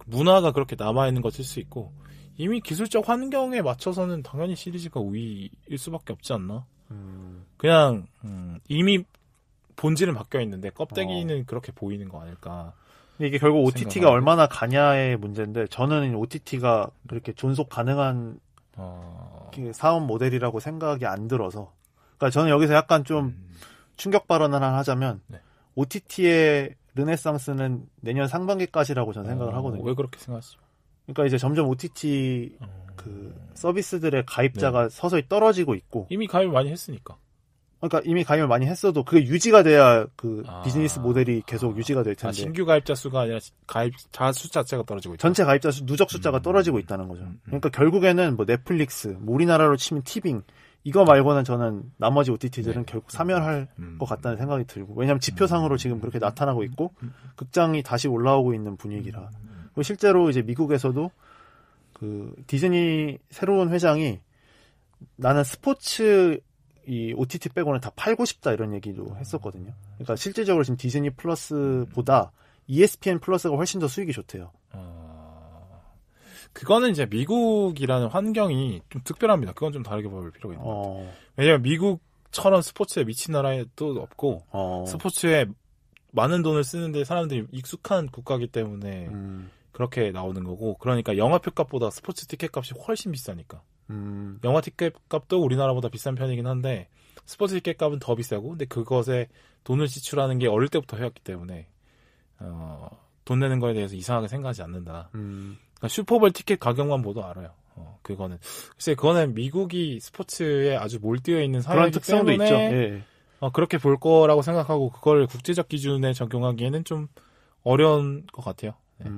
문화가 그렇게 남아있는 것일 수 있고 이미 기술적 환경에 맞춰서는 당연히 시리즈가 우위일 수밖에 없지 않나? 그냥 이미 본질은 바뀌어 있는데 껍데기는 그렇게 보이는 거 아닐까? 이게 결국 OTT가 얼마나 가냐의 문제인데 저는 OTT가 그렇게 존속 가능한 사업 모델이라고 생각이 안 들어서 그러니까 저는 여기서 약간 좀 충격 발언을 하나 하자면 네. OTT의 르네상스는 내년 상반기까지라고 저는 생각을 하거든요. 왜 그렇게 생각하시죠? 그러니까 이제 점점 OTT 그 서비스들의 가입자가 네. 서서히 떨어지고 있고 이미 가입을 많이 했으니까. 그러니까 이미 가입을 많이 했어도 그게 유지가 돼야 그 비즈니스 모델이 계속 유지가 될 텐데. 신규 가입자 수가 아니라 가입자 수 자체가 떨어지고 있다. 전체 가입자 수 누적 숫자가 떨어지고 있다는 거죠. 그러니까 결국에는 뭐 넷플릭스, 뭐 우리나라로 치면 티빙 이거 말고는 저는 나머지 OTT들은 결국 사멸할 것 같다는 생각이 들고 왜냐하면 지표상으로 지금 그렇게 나타나고 있고 극장이 다시 올라오고 있는 분위기라. 그리고 실제로 이제 미국에서도 그 디즈니 새로운 회장이 나는 스포츠 이 OTT 빼고는 다 팔고 싶다 이런 얘기도 했었거든요. 그러니까 실질적으로 지금 디즈니 플러스보다 ESPN 플러스가 훨씬 더 수익이 좋대요. 그거는 이제 미국이라는 환경이 좀 특별합니다. 그건 좀 다르게 볼 필요가 있는 것 같아요. 왜냐면 미국처럼 스포츠에 미친 나라도 없고 스포츠에 많은 돈을 쓰는데 사람들이 익숙한 국가이기 때문에 그렇게 나오는 거고 그러니까 영화 표값보다 스포츠 티켓 값이 훨씬 비싸니까 영화 티켓 값도 우리나라보다 비싼 편이긴 한데 스포츠 티켓 값은 더 비싸고 근데 그것에 돈을 지출하는 게 어릴 때부터 해왔기 때문에 돈 내는 거에 대해서 이상하게 생각하지 않는다. 그러니까 슈퍼볼 티켓 가격만 보도 알아요. 그거는 글쎄 그거는 미국이 스포츠에 아주 몰두해 있는 사회이기 특성도 때문에 있죠. 예. 그렇게 볼 거라고 생각하고 그걸 국제적 기준에 적용하기에는 좀 어려운 것 같아요. 네.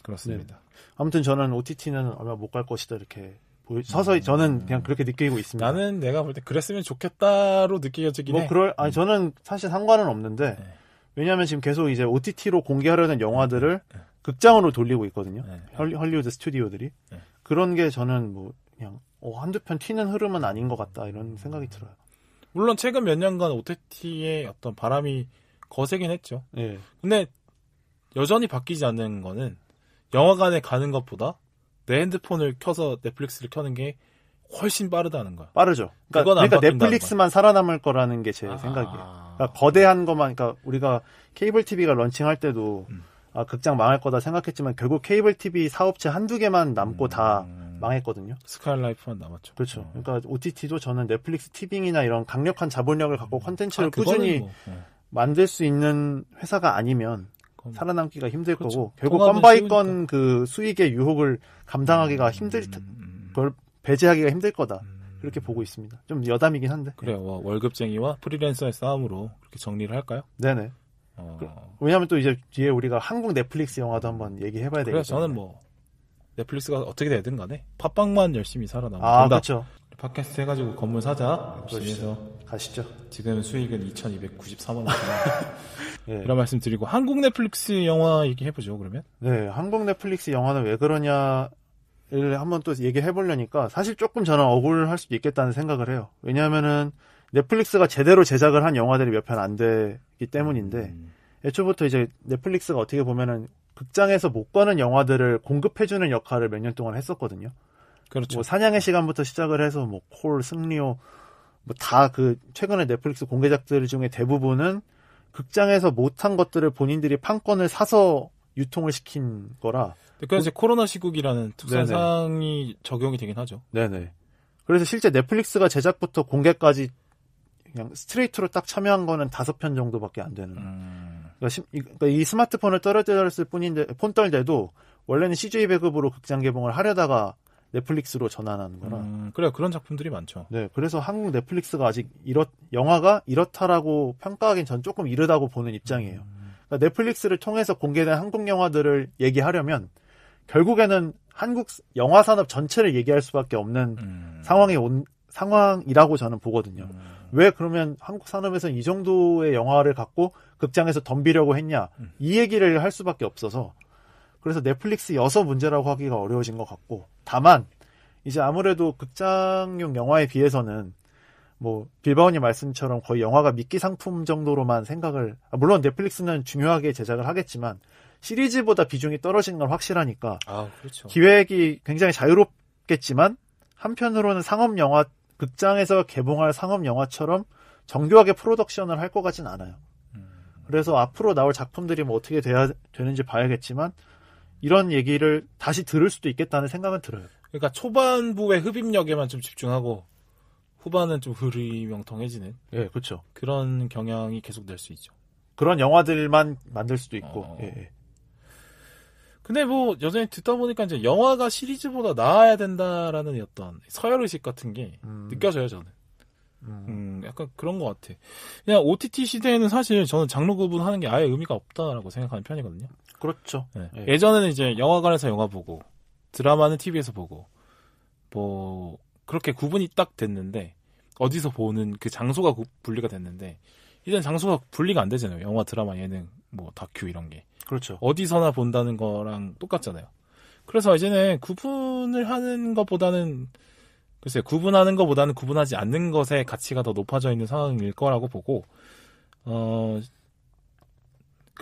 그렇습니다. 네. 아무튼 저는 OTT는 얼마 못 갈 것이다 이렇게 서서히 저는 그냥 그렇게 느끼고 있습니다. 나는 내가 볼 때 그랬으면 좋겠다로 느껴지긴 해. 아니 저는 사실 상관은 없는데 왜냐하면 지금 계속 이제 OTT로 공개하려는 영화들을 극장으로 돌리고 있거든요. 헐리우드 스튜디오들이 그런 게 저는 뭐 그냥 한두 편 튀는 흐름은 아닌 것 같다 이런 생각이 들어요. 물론 최근 몇 년간 OTT의 어떤 바람이 거세긴 했죠. 네. 근데 여전히 바뀌지 않는 거는 영화관에 가는 것보다 내 핸드폰을 켜서 넷플릭스를 켜는 게 훨씬 빠르다는 거야. 빠르죠. 그러니까 넷플릭스만 살아남을 거라는 게 제 생각이에요. 그러니까 거대한 것만, 그러니까 우리가 케이블 TV가 런칭할 때도 극장 망할 거다 생각했지만 결국 케이블 TV 사업체 한두 개만 남고 다 망했거든요. 스카이라이프만 남았죠. 그렇죠. 그러니까 OTT도 저는 넷플릭스 티빙이나 이런 강력한 자본력을 갖고 콘텐츠를 꾸준히 만들 수 있는 회사가 아니면 살아남기가 힘들 그렇죠. 거고 결국 건바이건 그 수익의 유혹을 감당하기가 그걸 배제하기가 힘들 거다. 그렇게 보고 있습니다. 좀 여담이긴 한데. 그래요. 월급쟁이와 프리랜서의 싸움으로 그렇게 정리를 할까요? 네네. 왜냐하면 또 이제 뒤에 우리가 한국 넷플릭스 영화도 한번 얘기해봐야 되겠죠. 그래서 저는 뭐 넷플릭스가 어떻게 되든 간에 팟빵만 열심히 살아남고 그렇죠. 팟캐스트 해가지고 건물 사자 열심히 해서 가시죠. 지금 수익은 2,293원 네. 이런 말씀 드리고 한국 넷플릭스 영화 얘기해보죠. 그러면 네, 한국 넷플릭스 영화는 왜 그러냐를 한번 또 얘기해보려니까 사실 조금 저는 억울할 수도 있겠다는 생각을 해요. 왜냐하면은 넷플릭스가 제대로 제작을 한 영화들이 몇 편 안 되기 때문인데 애초부터 이제 넷플릭스가 어떻게 보면은 극장에서 못 보는 영화들을 공급해주는 역할을 몇 년 동안 했었거든요. 그렇죠. 뭐 사냥의 시간부터 시작을 해서 뭐 콜, 승리호 뭐 다 그 최근에 넷플릭스 공개작들 중에 대부분은 극장에서 못한 것들을 본인들이 판권을 사서 유통을 시킨 거라. 그러니까 이제 코로나 시국이라는 특수한 상황이 적용이 되긴 하죠. 네네. 그래서 실제 넷플릭스가 제작부터 공개까지 그냥 스트레이트로 딱 참여한 거는 5편 정도밖에 안 되는. 그러니까 이 스마트폰을 떨어뜨렸을 뿐인데 폰떨대도 원래는 CJ 배급으로 극장 개봉을 하려다가 넷플릭스로 전환하는 거라. 그래요. 그런 작품들이 많죠. 네, 그래서 한국 넷플릭스가 아직 영화가 이렇다라고 평가하기엔 전 조금 이르다고 보는 입장이에요. 그러니까 넷플릭스를 통해서 공개된 한국 영화들을 얘기하려면 결국에는 한국 영화 산업 전체를 얘기할 수밖에 없는 상황이라고 저는 보거든요. 왜 그러면 한국 산업에서는 이 정도의 영화를 갖고 극장에서 덤비려고 했냐 이 얘기를 할 수밖에 없어서 그래서 넷플릭스여서 문제라고 하기가 어려워진 것 같고 다만 이제 아무래도 극장용 영화에 비해서는 뭐 빌바오님 말씀처럼 거의 영화가 미끼 상품 정도로만 생각을 물론 넷플릭스는 중요하게 제작을 하겠지만 시리즈보다 비중이 떨어지는 건 확실하니까 그렇죠. 기획이 굉장히 자유롭겠지만 한편으로는 상업 영화 극장에서 개봉할 상업 영화처럼 정교하게 프로덕션을 할 것 같진 않아요. 그래서 앞으로 나올 작품들이 뭐 어떻게 돼야 되는지 봐야겠지만 이런 얘기를 다시 들을 수도 있겠다는 생각은 들어요. 그러니까 초반부의 흡입력에만 좀 집중하고 후반은 좀 흐리멍텅해지는. 예, 그렇죠. 그런 경향이 계속될 수 있죠. 그런 영화들만 만들 수도 있고. 예. 근데 뭐 여전히 듣다 보니까 이제 영화가 시리즈보다 나아야 된다라는 어떤 서열의식 같은 게 느껴져요, 저는. 약간 그런 것 같아. 그냥 OTT 시대에는 사실 저는 장르 구분하는 게 아예 의미가 없다라고 생각하는 편이거든요. 그렇죠. 네. 예. 예전에는 이제 영화관에서 영화 보고 드라마는 TV에서 보고 뭐 그렇게 구분이 딱 됐는데 어디서 보는 그 장소가 분리가 됐는데 이제는 장소가 분리가 안 되잖아요. 영화, 드라마, 예능, 뭐 다큐 이런 게. 그렇죠. 어디서나 본다는 거랑 똑같잖아요. 그래서 이제는 구분을 하는 것보다는 글쎄요, 구분하는 것보다는 구분하지 않는 것의 가치가 더 높아져 있는 상황일 거라고 보고 그러니까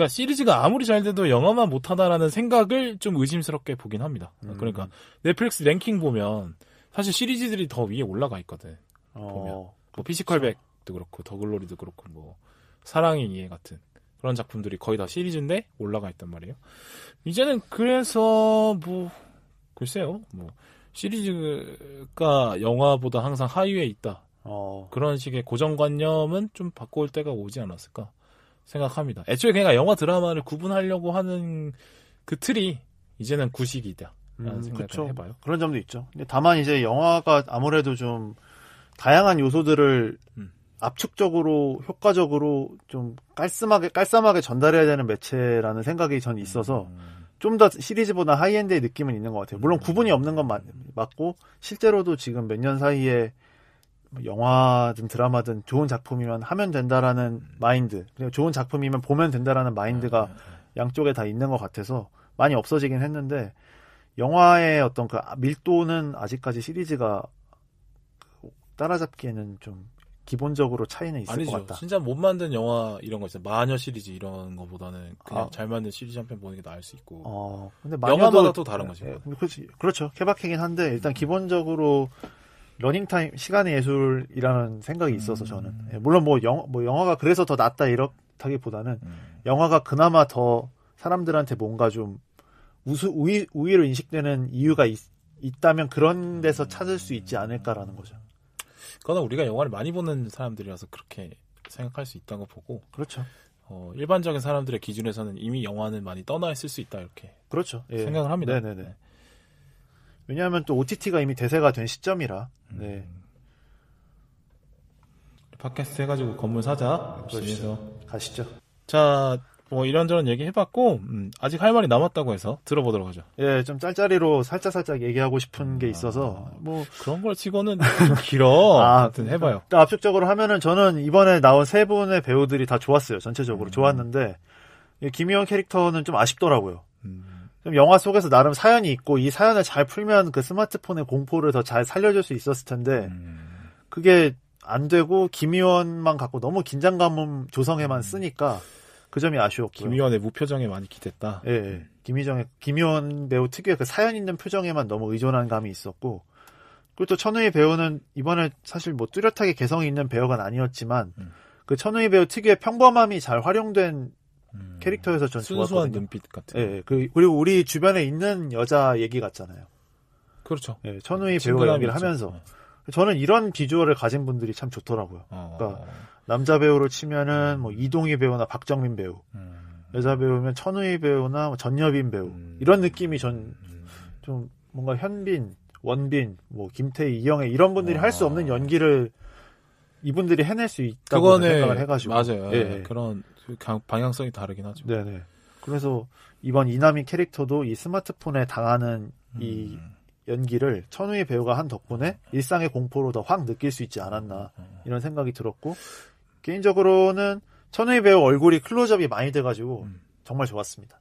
시리즈가 아무리 잘 돼도 영화만 못하다라는 생각을 좀 의심스럽게 보긴 합니다. 그러니까 넷플릭스 랭킹 보면 사실 시리즈들이 더 위에 올라가 있거든. 보면 뭐 피지컬백도 그렇고 더글로리도 그렇고 뭐 사랑의 이해 같은 그런 작품들이 거의 다 시리즈인데 올라가 있단 말이에요. 이제는 그래서 뭐 글쎄요, 뭐 시리즈가 영화보다 항상 하위에 있다. 그런 식의 고정관념은 좀 바꿔올 때가 오지 않았을까 생각합니다. 애초에 그냥 영화 드라마를 구분하려고 하는 그 틀이 이제는 구식이다. 라는 생각을 그쵸. 해봐요. 그런 점도 있죠. 근데 다만 이제 영화가 아무래도 좀 다양한 요소들을 압축적으로 효과적으로 좀 깔쌈하게 전달해야 되는 매체라는 생각이 전 있어서 좀 더 시리즈보다 하이엔드의 느낌은 있는 것 같아요. 물론 구분이 없는 건 맞고 실제로도 지금 몇 년 사이에 영화든 드라마든 좋은 작품이면 하면 된다라는 마인드, 그리고 좋은 작품이면 보면 된다라는 마인드가 양쪽에 다 있는 것 같아서 많이 없어지긴 했는데 영화의 어떤 그 밀도는 아직까지 시리즈가 따라잡기에는 좀 기본적으로 차이는 있을 아니죠. 것 같다. 진짜 못 만든 영화 이런 거 있잖아요. 마녀 시리즈 이런 거보다는 그냥 잘 만든 시리즈 한 편 보는 게 나을 수 있고. 근데 영화마다 또 다른 거죠. 그렇죠. 케바케긴 한데 일단 기본적으로 러닝타임 시간의 예술이라는 생각이 있어서 저는 물론 뭐 영화가 그래서 더 낫다 이렇다기보다는 영화가 그나마 더 사람들한테 뭔가 좀 우위로 인식되는 이유가 있다면 그런 데서 찾을 수 있지 않을까라는 거죠. 그거는 우리가 영화를 많이 보는 사람들이라서 그렇게 생각할 수 있다고 보고. 그렇죠. 일반적인 사람들의 기준에서는 이미 영화는 많이 떠나 있을 수 있다 이렇게. 그렇죠. 예. 생각을 합니다. 네네네. 네. 왜냐하면 또 OTT가 이미 대세가 된 시점이라. 네. 팟캐스트 해가지고 건물 사자. 가시죠. 자, 뭐 이런저런 얘기 해봤고 아직 할 말이 남았다고 해서 들어보도록 하죠. 예, 좀 짤짤이로 살짝 얘기하고 싶은 게 있어서 뭐 그런 걸 치고는 좀 길어. 아무튼 해봐요. 그러니까 압축적으로 하면은 저는 이번에 나온 세 분의 배우들이 다 좋았어요. 전체적으로 좋았는데 김희원 캐릭터는 좀 아쉽더라고요. 좀 영화 속에서 나름 사연이 있고 이 사연을 잘 풀면 그 스마트폰의 공포를 더 잘 살려줄 수 있었을 텐데 그게 안 되고 김희원만 갖고 너무 긴장감 조성에만 쓰니까 그 점이 아쉬웠고요. 김희원의 무표정에 많이 기댔다. 예. 김희원 배우 특유의 그 사연 있는 표정에만 너무 의존한 감이 있었고 그리고 또 천우희 배우는 이번에 사실 뭐 뚜렷하게 개성이 있는 배우가 아니었지만 그 천우희 배우 특유의 평범함이 잘 활용된 캐릭터여서 전 순수한 좋았거든요. 눈빛 같은. 예. 그리고 우리 주변에 있는 여자 얘기 같잖아요. 그렇죠. 예. 천우희 배우가 연기를 하면서 저는 이런 비주얼을 가진 분들이 참 좋더라고요. 그러니까 남자 배우로 치면은 뭐 이동희 배우나 박정민 배우, 여자 배우면 천우희 배우나 뭐 전여빈 배우 이런 느낌이 전 좀 뭔가 현빈, 원빈, 뭐 김태희, 이영애 이런 분들이 할 수 없는 연기를 이분들이 해낼 수 있다고 생각을 해가지고 맞아요. 예. 그런 방향성이 다르긴 하죠. 네네. 그래서 이번 이남희 캐릭터도 이 스마트폰에 당하는 이 연기를 천우희 배우가 한 덕분에 일상의 공포로 더 확 느낄 수 있지 않았나 이런 생각이 들었고 개인적으로는 천우희 배우 얼굴이 클로즈업이 많이 돼가지고 정말 좋았습니다.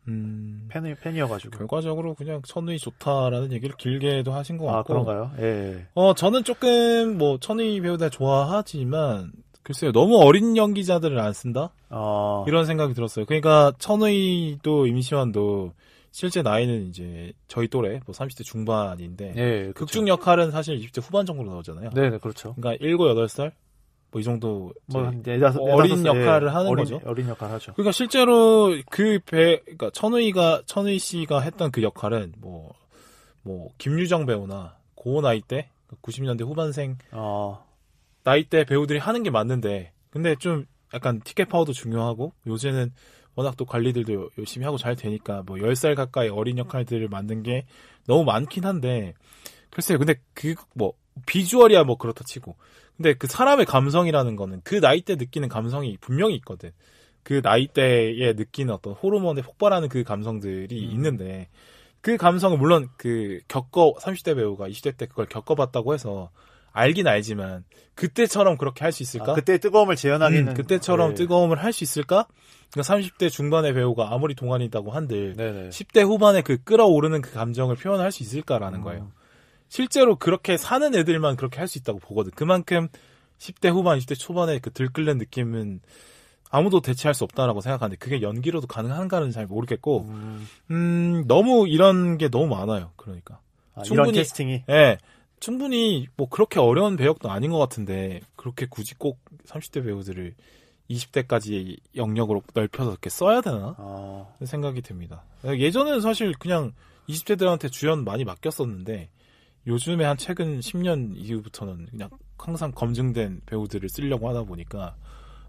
팬이어가지고 결과적으로 그냥 천우희 좋다라는 얘기를 길게도 하신 것 같고. 그런가요? 예. 저는 조금 뭐 천우희 배우들 좋아하지만 글쎄요 너무 어린 연기자들을 안 쓴다 이런 생각이 들었어요. 그러니까 천우희도 임시완도 실제 나이는 이제 저희 또래 뭐 30대 중반인데 예, 극중 역할은 사실 20대 후반 정도로 나오잖아요. 네, 그렇죠. 그러니까 7, 8살 뭐 이 정도 뭐 어린 역할을 하는 거죠. 어린 역할 하죠. 그러니까 실제로 그러니까 천우희 씨가 했던 그 역할은 뭐 김유정 배우나 고 나이 때 90년대 후반생 나이 때 배우들이 하는 게 맞는데 근데 좀 약간 티켓 파워도 중요하고 요새는 워낙 또 관리들도 열심히 하고 잘 되니까 뭐 10살 가까이 어린 역할들을 만든 게 너무 많긴 한데 글쎄요. 근데 뭐 비주얼이야 뭐 그렇다 치고 근데 그 사람의 감성이라는 거는 그 나이 때 느끼는 감성이 분명히 있거든. 그 나이 때에 느끼는 어떤 호르몬에 폭발하는 그 감성들이 있는데 그 감성은 물론 30대 배우가 20대 때 그걸 겪어봤다고 해서 알긴 알지만 그때처럼 그렇게 할 수 있을까? 그때 뜨거움을 재현하기는 그때처럼 뜨거움을 할 수 있을까? 그러니까 30대 중반의 배우가 아무리 동안이다고 한들 10대 후반에 그 끌어오르는 그 감정을 표현할 수 있을까라는 거예요. 실제로 그렇게 사는 애들만 그렇게 할 수 있다고 보거든. 그만큼 10대 후반, 20대 초반에 그 들끓는 느낌은 아무도 대체할 수 없다라고 생각하는데 그게 연기로도 가능한가는 잘 모르겠고 너무 이런 게 너무 많아요. 그러니까 이런 캐스팅이 충분히 뭐 그렇게 어려운 배역도 아닌 것 같은데 그렇게 굳이 꼭 30대 배우들을 20대까지 영역으로 넓혀서 이렇게 써야 되나? 생각이 듭니다. 예전에는 사실 그냥 20대들한테 주연 많이 맡겼었는데 요즘에 한 최근 10년 이후부터는 그냥 항상 검증된 배우들을 쓰려고 하다 보니까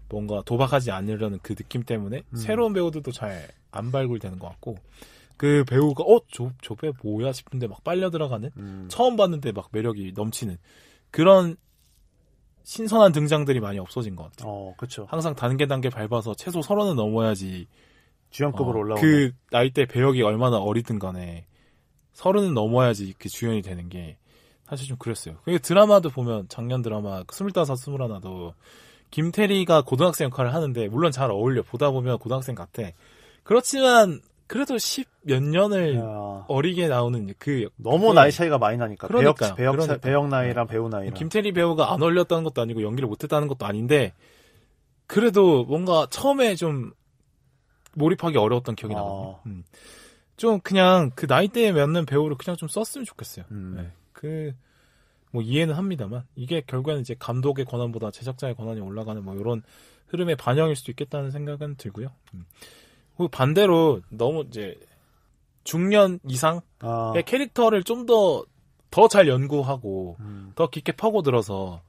뭔가 도박하지 않으려는 그 느낌 때문에 새로운 배우들도 잘 안 발굴되는 것 같고 그 배우가 저 배우 뭐야 싶은데 막 빨려 들어가는 처음 봤는데 막 매력이 넘치는 그런 신선한 등장들이 많이 없어진 것 같아요. 그렇죠. 항상 단계 밟아서 최소 30은 넘어야지 주연급으로 올라오는 그 나이대 배역이 얼마나 어리든 간에 30은 넘어야지 그 주연이 되는 게 사실 좀 그랬어요. 그게 드라마도 보면 작년 드라마 25, 21도 김태리가 고등학생 역할을 하는데 물론 잘 어울려. 보다 보면 고등학생 같아. 그렇지만 그래도 10몇 년을 어리게 나오는 너무 나이 차이가 많이 나니까. 그러니까. 배역 나이랑 배우 나이랑. 김태리 배우가 안 어울렸다는 것도 아니고 연기를 못했다는 것도 아닌데 그래도 뭔가 처음에 좀 몰입하기 어려웠던 기억이 나거든요. 좀 그냥 그 나이대에 맞는 배우를 그냥 좀 썼으면 좋겠어요. 뭐 이해는 합니다만 이게 결국에는 이제 감독의 권한보다 제작자의 권한이 올라가는 뭐 이런 흐름의 반영일 수도 있겠다는 생각은 들고요. 그리고 반대로 너무 이제 중년 이상의 캐릭터를 좀 더 잘 연구하고 더 깊게 파고들어서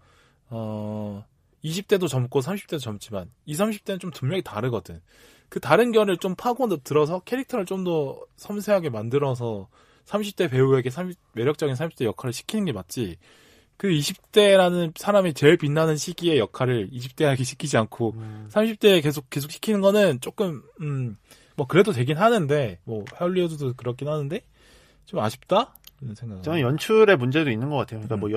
20대도 젊고 30대도 젊지만 20, 30대는 좀 분명히 다르거든. 그 다른 결을 좀 파고들어서 캐릭터를 좀 더 섬세하게 만들어서 30대 배우에게 매력적인 30대 역할을 시키는 게 맞지. 그 20대라는 사람이 제일 빛나는 시기의 역할을 20대에게 시키지 않고 30대에 계속 시키는 거는 조금 뭐 그래도 되긴 하는데 뭐 할리우드도 그렇긴 하는데 좀 아쉽다. 저는 연출의 문제도 있는 것 같아요. 그러니까 뭐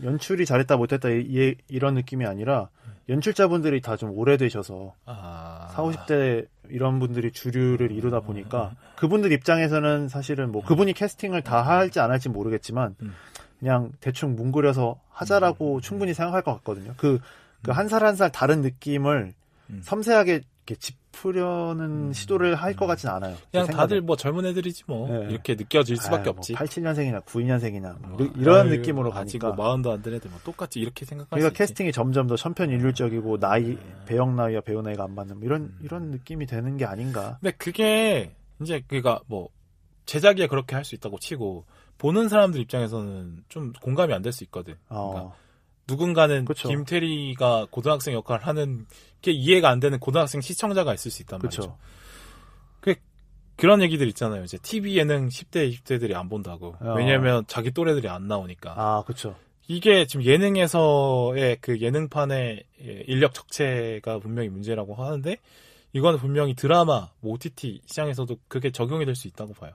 연출이 잘했다 못했다 이런 느낌이 아니라 연출자분들이 다 좀 오래되셔서 40, 50대 이런 분들이 주류를 이루다 보니까 그분들 입장에서는 사실은 뭐 그분이 캐스팅을 다 할지 안 할지 모르겠지만 그냥 대충 뭉그려서 하자라고 충분히 생각할 것 같거든요. 그 한 살 한 살 다른 느낌을 섬세하게 이렇게 짚으려는 시도를 할 것 같진 않아요. 그냥 다들 뭐 젊은 애들이지 뭐. 네. 이렇게 느껴질 수밖에 없지. 뭐 87년생이나 92년생이나 뭐 이런 느낌으로 가니까. 아직 뭐 40도 안 된 애들 뭐 똑같이 이렇게 생각할 수 있지. 그러니까 캐스팅이 점점 더 천편일률적이고 배역 나이와 배우 나이가 안 맞는 이런 느낌이 되는 게 아닌가. 근데 그게 이제 그러니까 뭐 제작이야 그렇게 할 수 있다고 치고 보는 사람들 입장에서는 좀 공감이 안 될 수 있거든. 그러니까 누군가는 그쵸. 김태리가 고등학생 역할을 하는 게 이해가 안 되는 고등학생 시청자가 있을 수 있단 말이죠. 그런 얘기들 있잖아요. 이제 TV 예능 10대, 20대들이 안 본다고. 왜냐면 자기 또래들이 안 나오니까. 그렇죠. 이게 지금 예능에서의 그 예능판의 인력 적체가 분명히 문제라고 하는데 이거는 분명히 드라마, 뭐 OTT 시장에서도 그게 적용이 될 수 있다고 봐요.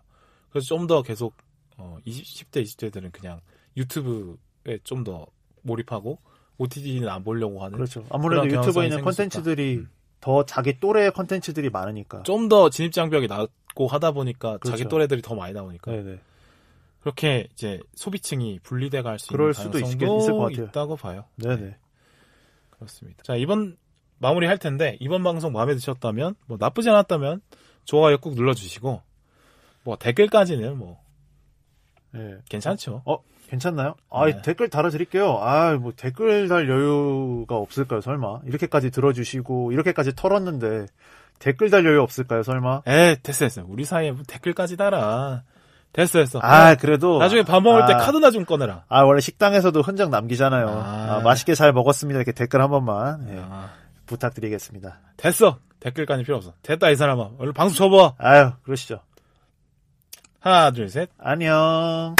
그래서 좀 더 계속 10대, 20대들은 그냥 유튜브에 좀 더 몰입하고 OTT는 안 보려고 하는. 그렇죠. 아무래도 유튜브에 있는 콘텐츠들이 더 자기 또래의 콘텐츠들이 많으니까. 좀 더 진입 장벽이 낮고 하다 보니까 그렇죠. 자기 또래들이 더 많이 나오니까. 네네. 그렇게 이제 소비층이 분리돼 갈 수 있는 가능성도 있을 것 같아요. 있다고 봐요. 네네. 네. 그렇습니다. 자, 이번 마무리 할 텐데 이번 방송 마음에 드셨다면 뭐 나쁘지 않았다면 좋아요 꾹 눌러주시고 뭐 댓글까지는 뭐 네. 괜찮죠. 괜찮나요? 네. 댓글 달아드릴게요. 뭐 댓글 달 여유가 없을까요, 설마? 이렇게까지 들어주시고, 이렇게까지 털었는데, 댓글 달 여유 없을까요, 설마? 됐어. 우리 사이에 뭐 댓글까지 달아. 됐어. 그래도. 나중에 밥 먹을 때 카드나 좀 꺼내라. 원래 식당에서도 흔적 남기잖아요. 맛있게 잘 먹었습니다. 이렇게 댓글 한 번만. 부탁드리겠습니다. 됐어. 댓글까지 필요 없어. 됐다, 이 사람아. 얼른 방송 접어. 그러시죠. 하나, 둘, 셋. 안녕.